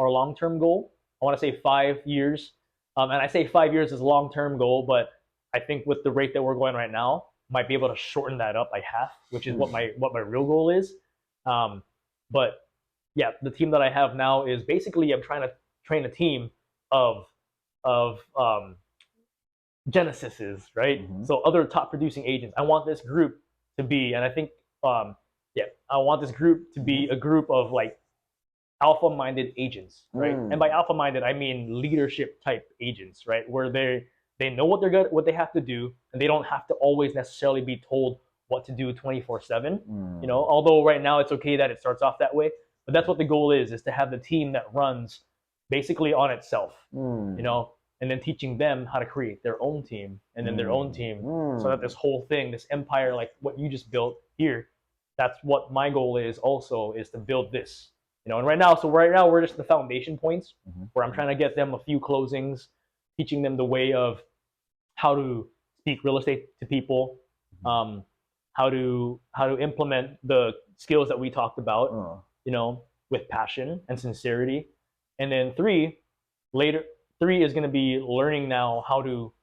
goal. I want to say 5 years. And I say 5 years is long-term goal, but I think with the rate that we're going right now, might be able to shorten that up by half, which is what my real goal is. But yeah, the team that I have now is basically I'm trying to train a team of Genesises, right? So other top producing agents. I want this group to be, and I think I want this group to be a group of like alpha-minded agents, right? And by alpha-minded, I mean leadership type agents, right? Where they know what they're good, what they have to do, and they don't have to always necessarily be told what to do 24/7. You know, although right now it's okay that it starts off that way, but that's what the goal is to have the team that runs basically on itself. You know, and then teaching them how to create their own team and then their own team, so that this whole thing, this empire, like what you just built here, that's what my goal is also, is to build this. You know, and right now we're just the foundation points where I'm trying to get them a few closings, teaching them the way of how to speak real estate to people, how to implement the skills that we talked about, you know, with passion and sincerity. And then three is going to be learning now how to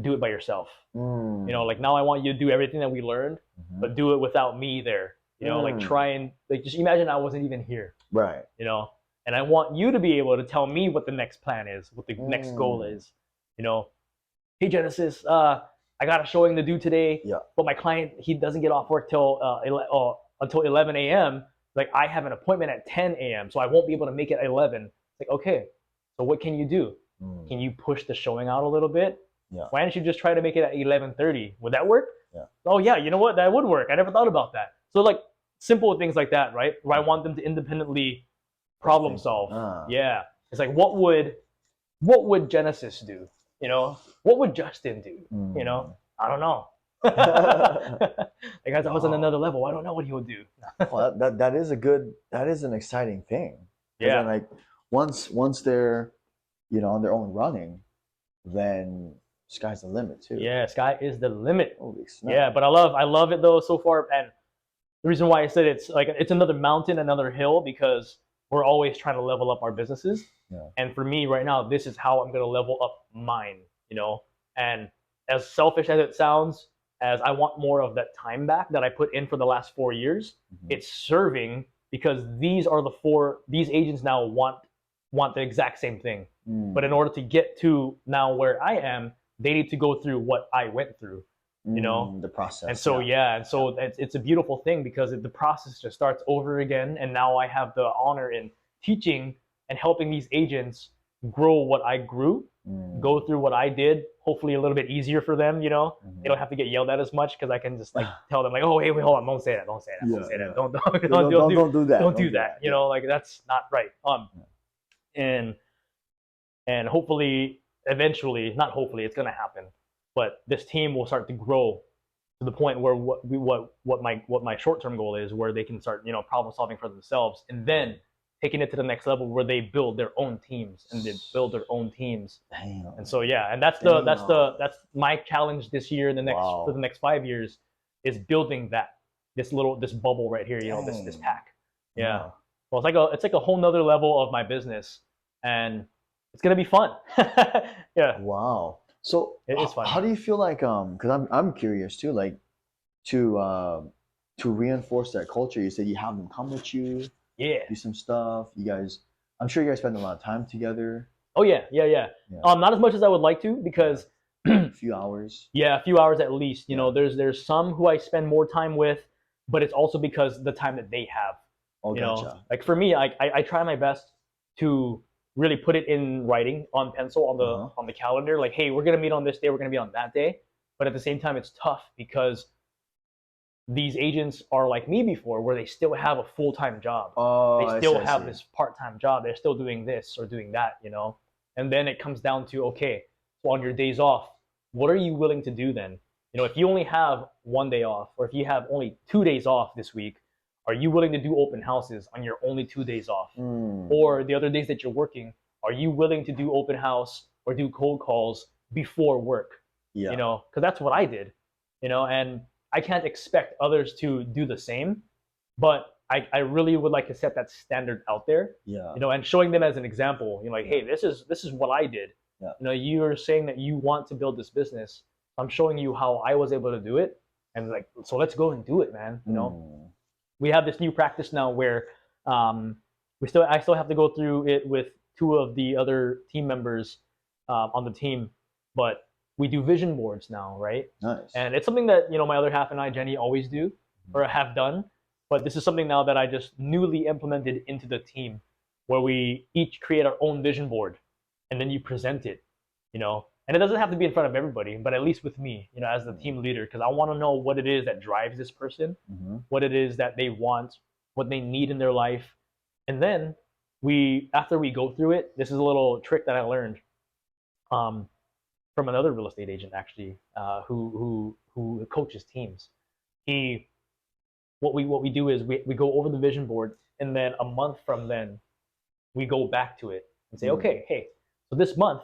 do it by yourself. You know, like now I want you to do everything that we learned, but do it without me there. You know, like try and like just imagine I wasn't even here. Right. You know, and I want you to be able to tell me what the next plan is, what the next goal is. You know, hey Genesis, I got a showing to do today, but my client, he doesn't get off work till until 11 a.m. Like I have an appointment at 10 a.m. so I won't be able to make it at 11. It's like, okay, so what can you do? Can you push the showing out a little bit? Why don't you just try to make it at 11:30? Would that work? Oh yeah, you know what? That would work. I never thought about that. So like simple things like that, right? Where I want them to independently problem solve. Yeah. It's like what would Genesis do? You know, what would Justin do? You know, I don't know. That guy's almost on another level. I don't know what he would do. Well, that is an exciting thing. Yeah. Then, like once they're, you know, on their own running, then sky's the limit too. Yeah, sky is the limit. Holy snap. Yeah, but I love it though so far. And the reason why I said it's another mountain, another hill, because we're always trying to level up our businesses. And for me right now, this is how I'm going to level up mine, you know. And as selfish as it sounds, as I want more of that time back that I put in for the last 4 years, it's serving, because these agents now want the exact same thing. But in order to get to now where I am, they need to go through what I went through, you know, the process. And so it's a beautiful thing, because the process just starts over again. And now I have the honor in teaching and helping these agents grow what I grew, go through what I did, hopefully a little bit easier for them, you know. They don't have to get yelled at as much, because I can just like tell them like, oh wait, hold on, don't say that, don't do that, you know, like that's not right. And hopefully eventually, not hopefully, it's gonna happen, but this team will start to grow to the point where what my short-term goal is, where they can start, you know, problem solving for themselves, and then taking it to the next level where they build their own teams and they build their own teams. Damn. And so and that's my challenge this year and for the next 5 years, is building this bubble right here, you know, this pack. Yeah. Well, it's like a whole nother level of my business, and it's gonna be fun. Yeah. Wow. So it is fun. How do you feel like because I'm curious too, like to reinforce that culture? You said you have them come with you. Do some stuff. I'm sure you guys spend a lot of time together. Oh yeah. Not as much as I would like to, because a few hours. Yeah, a few hours at least. You know, there's some who I spend more time with, but it's also because the time that they have. Oh, you know, like for me, I try my best to really put it in writing on pencil on the calendar. Like, hey, we're gonna meet on this day. We're gonna be on that day. But at the same time, it's tough, because these agents are like me before, where they still have a full-time job. They still have this part-time job. They're still doing this or doing that, you know? And then it comes down to, okay, so on your days off, what are you willing to do then? You know, if you only have 1 day off, or if you have only 2 days off this week, Are you willing to do open houses on your only 2 days off? Or the other days that you're working, are you willing to do open house or do cold calls before work? Yeah. You know, because that's what I did, you know, and I can't expect others to do the same, but I really would like to set that standard out there, Yeah. you know, and showing them as an example, you know, like, hey, this is what I did. Yeah. You know, you're saying that you want to build this business. I'm showing you how I was able to do it, and like, so let's go and do it, man. You know, we have this new practice now where I still have to go through it with 2 of the other team members on the team, but we do vision boards now, right? Nice. And it's something that, you know, my other half and I, Jenny, always do or have done. But this is something now that I just newly implemented into the team, where we each create our own vision board, and then you present it, you know. And it doesn't have to be in front of everybody, but at least with me, you know, as the team leader, because I want to know what it is that drives this person, what it is that they want, what they need in their life. And then after we go through it, this is a little trick that I learned from another real estate agent, actually, who coaches teams. What we do is we go over the vision board, and then a month from then we go back to it and say, okay, hey, so this month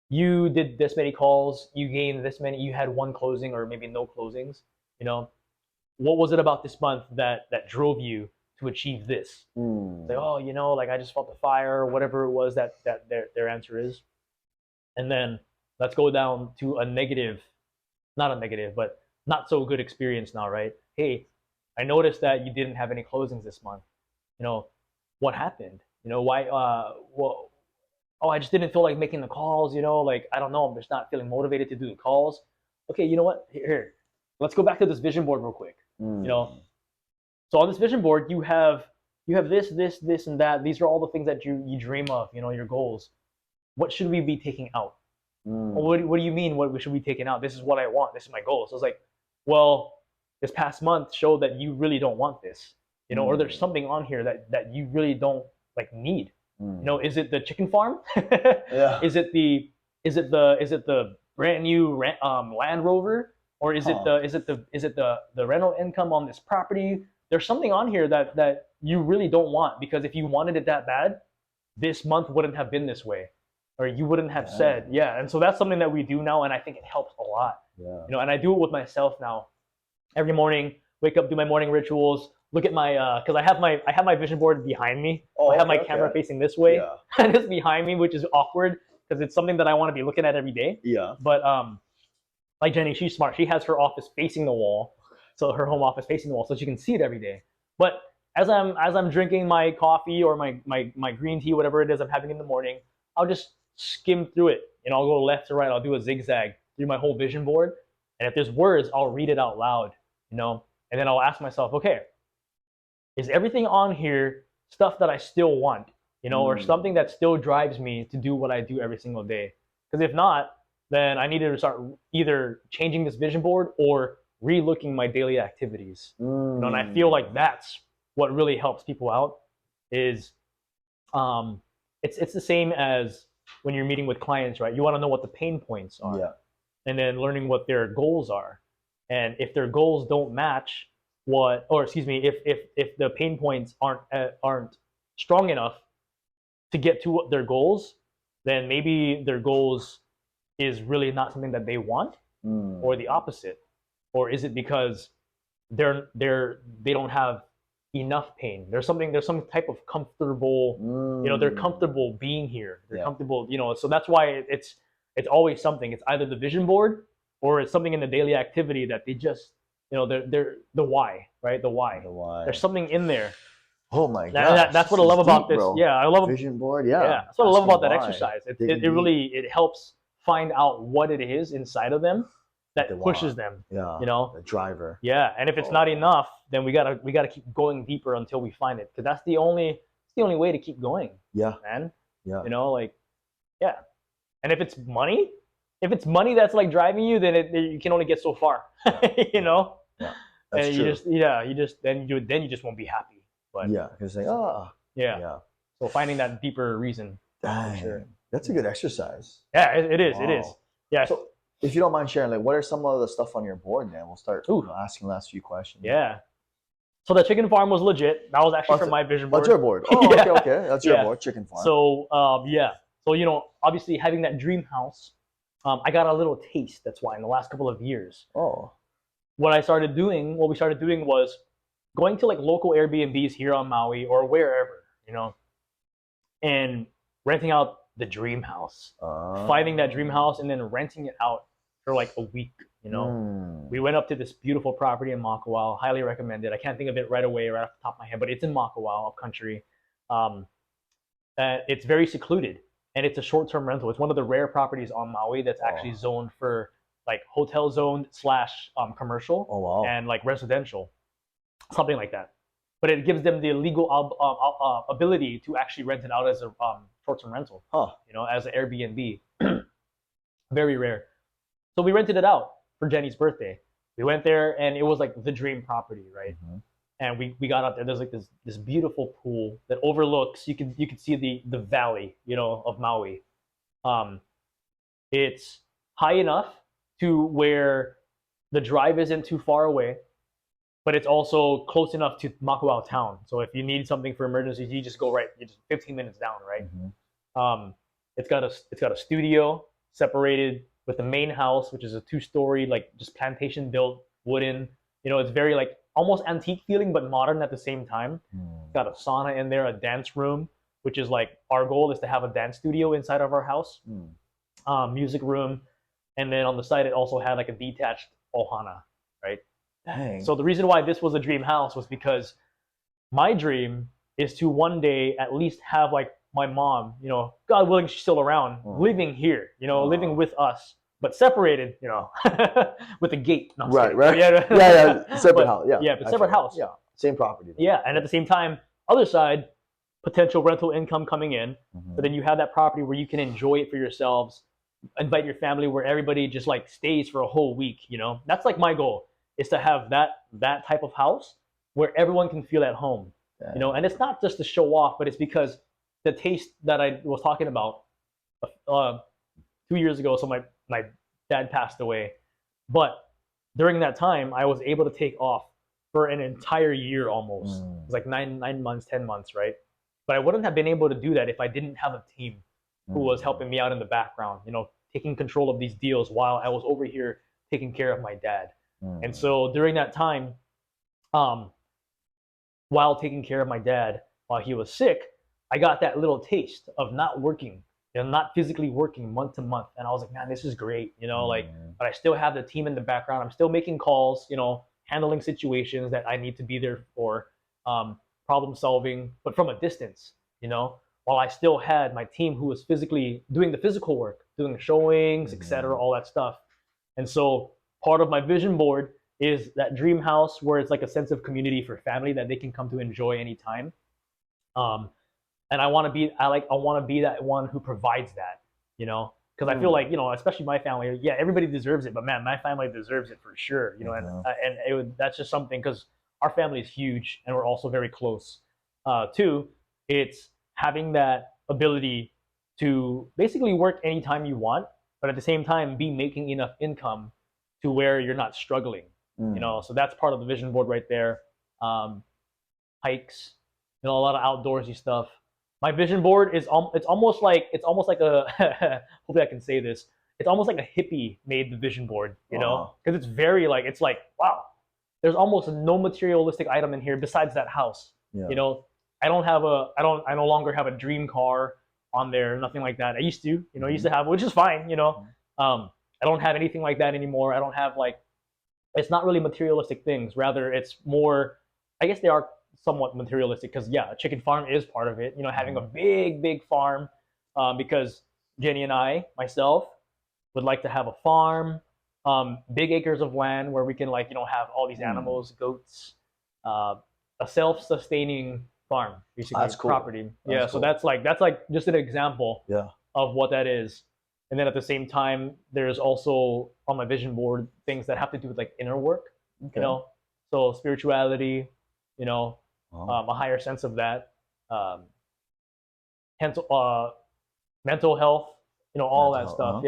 you did this many calls, you gained this many, you had 1 closing or maybe no closings, you know, what was it about this month that drove you to achieve this? Say, oh, you know, like I just felt the fire, or whatever it was that their answer is. And then let's go down to not a negative, but not so good experience now, right? Hey, I noticed that you didn't have any closings this month. You know, what happened? You know, why? Well, oh, I just didn't feel like making the calls. You know, like I don't know, I'm just not feeling motivated to do the calls. Okay, you know what? Here, let's go back to this vision board real quick. You know, so on this vision board, you have this, and that. These are all the things that you dream of. You know, your goals. What should we be taking out? Well, what do you mean? What should we be taking out? This is what I want. This is my goal. So it's like, well, this past month showed that you really don't want this, you know, or there's something on here that you really don't like need. You know, is it the chicken farm? Yeah. Is it the brand new Land Rover, or is it the rental income on this property? There's something on here that you really don't want, because if you wanted it that bad, this month wouldn't have been this way, or you wouldn't have said, yeah. And so that's something that we do now, and I think it helps a lot. Yeah. You know, and I do it with myself now. Every morning, wake up, do my morning rituals. Look at my, because I have my vision board behind me. Oh, I have my camera facing this way, Yeah. and it's behind me, which is awkward because it's something that I want to be looking at every day. Yeah. But like Jenny, she's smart. She has her office facing the wall, so her home office facing the wall, so she can see it every day. But as I'm drinking my coffee or my green tea, whatever it is I'm having in the morning, I'll just skim through it, and I'll go left to right. I'll do a zigzag through my whole vision board, and if there's words, I'll read it out loud. You know, and then I'll ask myself, okay, is everything on here stuff that I still want, you know, or something that still drives me to do what I do every single day? Because if not, then I need to start either changing this vision board or re-looking my daily activities. You know, and I feel like that's what really helps people out. Is it's the same as when you're meeting with clients, right? You want to know what the pain points are, and then learning what their goals are. And if their goals don't match if the pain points aren't strong enough to get to their goals, then maybe their goals is really not something that they want, or the opposite. Or is it because they don't have enough pain? There's some type of comfortable, you know, they're comfortable being here. They're comfortable, you know, so that's why it's always something. It's either the vision board, or it's something in the daily activity that they just, you know, they're the why, right? The why. There's something in there. Oh my god. That's what I love about this. Bro. Yeah, I love vision board. Yeah. That's what I love about that exercise. It really helps find out what it is inside of them that pushes them. Yeah. You know, the driver. Yeah, and if it's not enough, then we gotta keep going deeper until we find it, because that's the only way to keep going. Yeah, man. Yeah. You know, like, yeah. And if it's money that's like driving you, then you can only get so far. You know. Yeah. That's and true. You just won't be happy. But yeah, because like yeah. So finding that deeper reason. Dang, sure. That's a good exercise. Yeah, it is. Wow. It is. Yeah. So if you don't mind sharing, like, what are some of the stuff on your board, man? We'll start asking the last few questions. Yeah. So the chicken farm was legit. That was actually from my vision board. That's your board. Oh, okay. That's your board, chicken farm. So, So, obviously having that dream house, I got a little taste. That's why in the last couple of years. Oh. What we started doing was going to like local Airbnbs here on Maui or wherever, and renting out the dream house, finding that dream house and then renting it out for like a week. We went up to this beautiful property in Makawao. Highly recommend it. I can't think of it right away, right off the top of my head, but it's in Makawao, up country. It's very secluded, and it's a short-term rental. It's one of the rare properties on Maui that's actually zoned for like hotel zoned / commercial and like residential, something like that. But it gives them the legal ability to actually rent it out as a short-term rental, as an Airbnb. Very rare. So we rented it out for Jenny's birthday. We went there, and it was like the dream property, right? Mm-hmm. And we got out there. There's like this beautiful pool that overlooks. You could see the valley, of Maui. It's high enough to where the drive isn't too far away, but it's also close enough to Makawao town. So if you need something for emergencies, you just go right. You're just 15 minutes down, right? Mm-hmm. It's got a studio separated with the main house, which is a 2-story, like just plantation built wooden. It's very like almost antique feeling, but modern at the same time. It's got a sauna in there, a dance room, which is like our goal is to have a dance studio inside of our house, music room, and then on the side it also had like a detached ohana, right? Dang. So the reason why this was a dream house was because my dream is to one day at least have like my mom, God willing, she's still around, living here, living with us, but separated, with a gate. No, right. Yeah. Separate house. Yeah. Yeah, but separate house. Yeah. Same property. Though. Yeah, and at the same time, other side, potential rental income coming in. But then you have that property where you can enjoy it for yourselves, invite your family, where everybody just like stays for a whole week. That's like my goal, is to have that type of house where everyone can feel at home. Yeah. And it's not just to show off, but it's because the taste that I was talking about 2 years ago. So my dad passed away, but during that time I was able to take off for an entire year almost. It was like 9 months, 10 months, right? But I wouldn't have been able to do that if I didn't have a team who was helping me out in the background, taking control of these deals while I was over here taking care of my dad. And so during that time, while taking care of my dad while he was sick, I got that little taste of not working, not physically working month to month. And I was like, man, this is great, but I still have the team in the background. I'm still making calls, handling situations that I need to be there for, problem solving, but from a distance, while I still had my team who was physically doing the physical work, doing the showings, etc., all that stuff. And so part of my vision board is that dream house where it's like a sense of community for family that they can come to enjoy anytime. And I want to be that one who provides that, because I feel like, especially my family, everybody deserves it, but man, my family deserves it for sure, that's just something, because our family is huge and we're also very close. Two, it's having that ability to basically work anytime you want, but at the same time be making enough income to where you're not struggling, so that's part of the vision board right there. Hikes, a lot of outdoorsy stuff. My vision board is it's almost like a hopefully I can say this. It's almost like a hippie made the vision board, because it's very it's like, wow, there's almost no materialistic item in here besides that house. Yeah. I no longer have a dream car on there, nothing like that. I used to, used to have, which is fine, I don't have anything like that anymore. I don't have it's not really materialistic things. Rather, it's more, I guess they are somewhat materialistic, because a chicken farm is part of it, having a big farm, because Jenny and myself would like to have a farm, big acres of land where we can have all these animals, goats, a self-sustaining farm, basically. That's cool. Property. That's cool. So that's just an example of what that is. And then at the same time, there's also on my vision board things that have to do with inner work, so spirituality, a higher sense of that, mental health, all that stuff.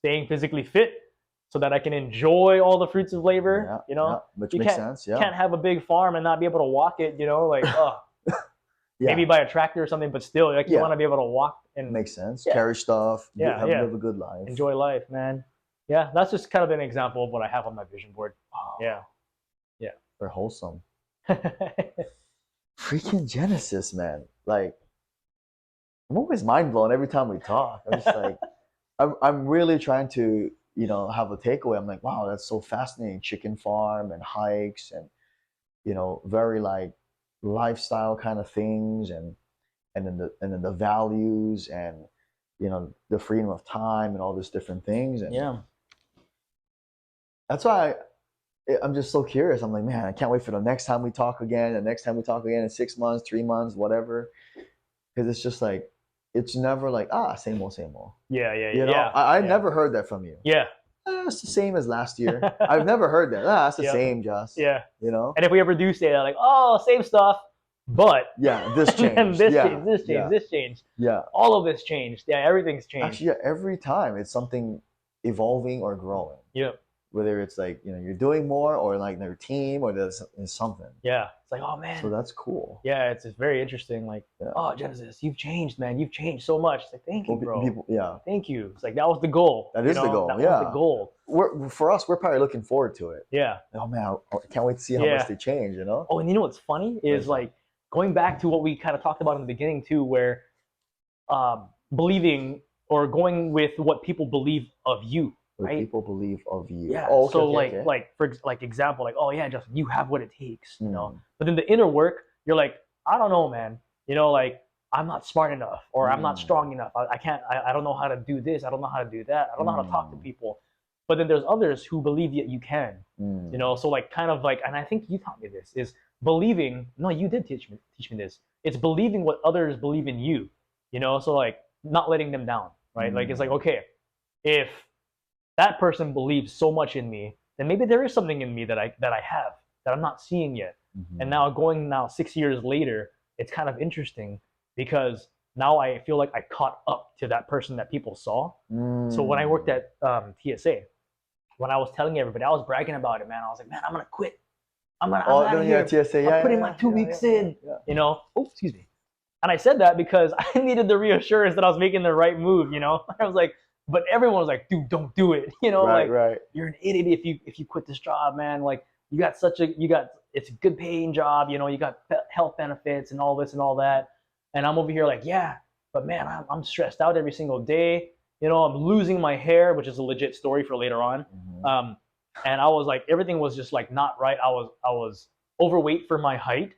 Staying physically fit, so that I can enjoy all the fruits of labor. Which you makes sense. Yeah, can't have a big farm and not be able to walk it. Like maybe buy a tractor or something, but still, like you want to be able to walk and makes sense. Carry stuff. Live a good life. Enjoy life, man. Yeah, that's just kind of an example of what I have on my vision board. Wow. Yeah. They're wholesome. Freaking Genesis, man. Like, I'm always mind blown every time we talk. I'm just like, I'm really trying to, have a takeaway. I'm like, wow, that's so fascinating. Chicken farm and hikes and, very like lifestyle kind of things and then the values and, the freedom of time and all these different things. And that's why I'm just so curious. I'm like, man, I can't wait for the next time we talk again. The next time we talk again in 6 months, 3 months, whatever. Because it's just like, it's never like, same old, same old. Yeah. I never heard that from you. Yeah. It's the same as last year. I've never heard that. It's the same, just. Yeah. And if we ever do say that, like, oh, same stuff, but. Yeah, this changed. And this changed. Yeah. All of this changed. Yeah, everything's changed. Actually, every time it's something evolving or growing. Yep. Whether it's like, you're doing more or like their team or there's something. Yeah. It's like, oh man. So that's cool. Yeah, it's very interesting. Like, oh, Genesis, you've changed, man. You've changed so much. It's like, thank you, bro. Thank you. It's like, that was the goal. That is the goal. That was the goal. For us, we're probably looking forward to it. Yeah. Oh man, I can't wait to see how much they change, Oh, and you know what's funny is like going back to what we kind of talked about in the beginning too, where believing or going with what people believe of you. What right? people believe of you. Yeah. Oh, okay, like for example, like, oh yeah, Justin, you have what it takes, But then the inner work, you're like, I don't know, man. Like I'm not smart enough, or I'm not strong enough. I can't. I don't know how to do this. I don't know how to do that. I don't know how to talk to people. But then there's others who believe that you can. So like kind of like, and I think you taught me this is believing. No, you did teach me this. It's believing what others believe in you. So like not letting them down, right? Like it's like, okay, if that person believes so much in me, then maybe there is something in me that I have that I'm not seeing yet. And now 6 years later, it's kind of interesting because now I feel like I caught up to that person that people saw. So when I worked at TSA, when I was telling everybody, I was bragging about it, man. I was like, man, I'm gonna quit. I'm out of here. TSA, I'm putting my 2 weeks in. Oh, excuse me. And I said that because I needed the reassurance that I was making the right move. I was like. But everyone was like, dude, don't do it. Right. You're an idiot if you quit this job, man. Like it's a good paying job, you got health benefits and all this and all that. And I'm over here like, yeah, but man, I'm stressed out every single day. I'm losing my hair, which is a legit story for later on. And I was like, everything was just like not right. I was overweight for my height,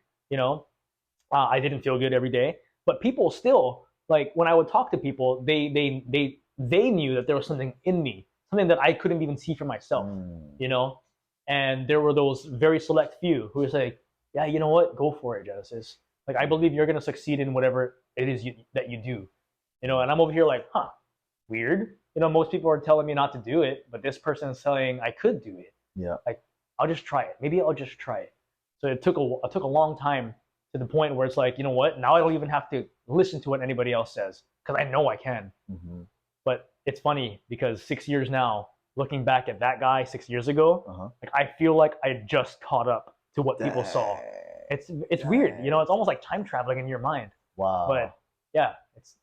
I didn't feel good every day. But people still, like when I would talk to people, they knew that there was something in me, something that I couldn't even see for myself, And there were those very select few who was like, yeah, you know what? Go for it, Genesis. Like, I believe you're going to succeed in whatever it is that you do, And I'm over here like, weird. Most people are telling me not to do it, but this person is saying I could do it. Yeah. Like, I'll just try it. Maybe I'll just try it. So it took a long time to the point where it's like, you know what? Now I don't even have to listen to what anybody else says because I know I can. But it's funny because 6 years now, looking back at that guy 6 years ago, like I feel like I just caught up to what people saw. It's weird, it's almost like time traveling in your mind. Wow. But yeah, it's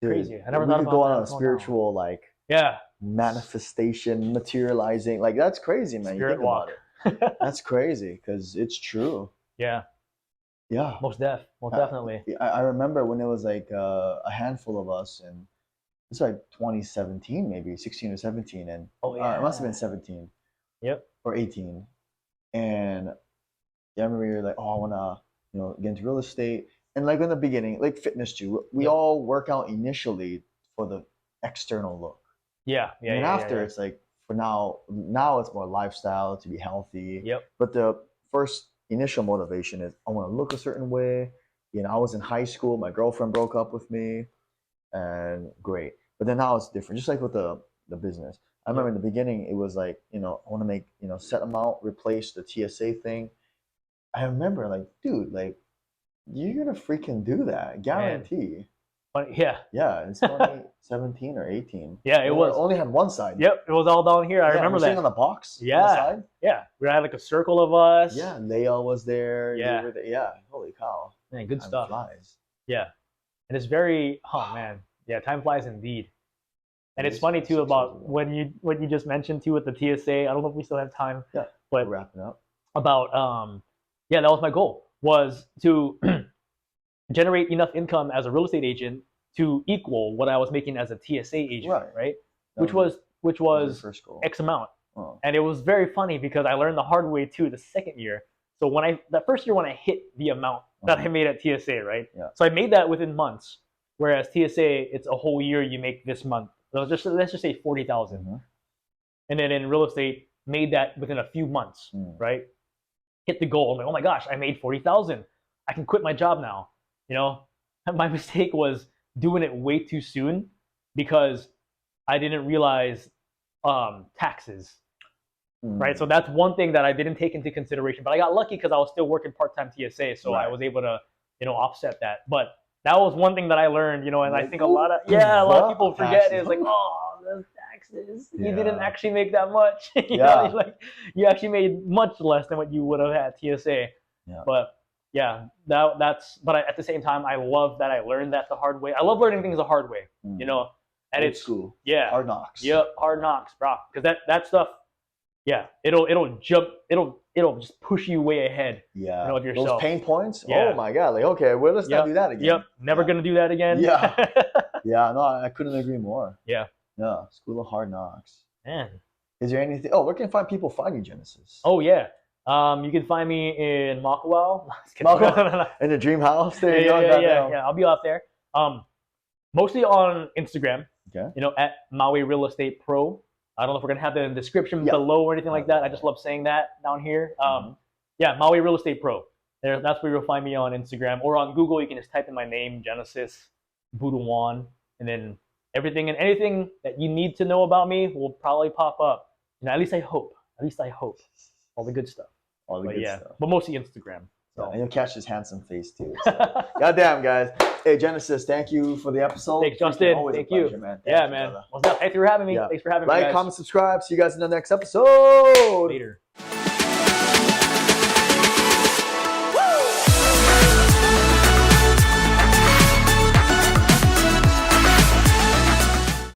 crazy. I never thought about go on a spiritual now. manifestation, materializing. Like that's crazy, man. Spirit you think walk. About it. That's crazy because it's true. Yeah. Yeah. Most definitely. I remember when it was like a handful of us and it's like 2017, maybe 16 or 17, and it must have been 17. Yep. Or 18, and I remember you're like, oh, I wanna, get into real estate, and like in the beginning, like fitness too. We all work out initially for the external look. Yeah. And after it's like for now it's more lifestyle to be healthy. Yep. But the first initial motivation is I want to look a certain way. I was in high school, my girlfriend broke up with me. And great, but then now it's different. Just like with the business, I remember in the beginning it was like I want to make set amount, replace the TSA thing. I remember like, dude, like you're gonna freaking do that, guarantee. Funny, yeah. Yeah, it's 2017 or 18. Yeah, it was. Only had one side. Yep, it was all down here. I remember that. Sitting on the box. Yeah, on the side. Yeah. We had like a circle of us. Yeah, Leia was there. Yeah, you were there. Yeah. Holy cow. Man, good Time stuff. Flies. Yeah, and it's very. Oh man, yeah, time flies indeed. And it's funny too about when you just mentioned too with the TSA. I don't know if we still have time. Yeah, but we're wrapping up. About yeah, that was my goal, was to generate enough income as a real estate agent to equal what I was making as a TSA agent, right? Which was first goal. X amount. Oh. And it was very funny because I learned the hard way too the second year. So that first year when I hit the amount that I made at TSA, right? Yeah. So I made that within months, whereas TSA it's a whole year you make this month. So let's just say 40,000, and then in real estate made that within a few months, right? Hit the goal. I'm like, oh my gosh, I made 40,000. I can quit my job now. You know, my mistake was doing it way too soon because I didn't realize taxes, right? So that's one thing that I didn't take into consideration. But I got lucky because I was still working part-time TSA, so I was able to, offset that. But that was one thing that I learned, and I think a lot of people forget is like, oh, those taxes. You didn't actually make that much. You actually made much less than what you would have at TSA. Yeah. But yeah, but at the same time, I love that I learned that the hard way. I love learning things the hard way, and it's school. Yeah. Hard knocks. Yep, hard knocks, bro. Because that stuff, it'll just push you way ahead. Yeah. Of yourself. Those pain points. Yeah. Oh my God. Like, okay, well, let's not do that again. Yep. Never gonna do that again. Yeah. Yeah. No, I couldn't agree more. Yeah. Yeah. School of hard knocks. Man. Is there anything? Where can people find you, Genesis? Oh yeah. You can find me in Makawao. In the dream house. There yeah. I'll be out there. Mostly on Instagram. Okay. At Maui Real Estate Pro. I don't know if we're gonna have that in the description below or anything like that. I just love saying that down here. Yeah, Maui Real Estate Pro. That's where you'll find me on Instagram, or on Google. You can just type in my name, Genesis Buduan, and then everything and anything that you need to know about me will probably pop up. At least I hope. All the good stuff. All the good stuff. But mostly Instagram. So. Yeah, and you'll catch his handsome face too. So. Goddamn, guys. Hey, Genesis, thank you for the episode. Thanks, Justin. Thank you. Man. Man. What's up? Thanks for having me. Yeah. Thanks for having me, guys. Like, comment, subscribe. See you guys in the next episode. Later.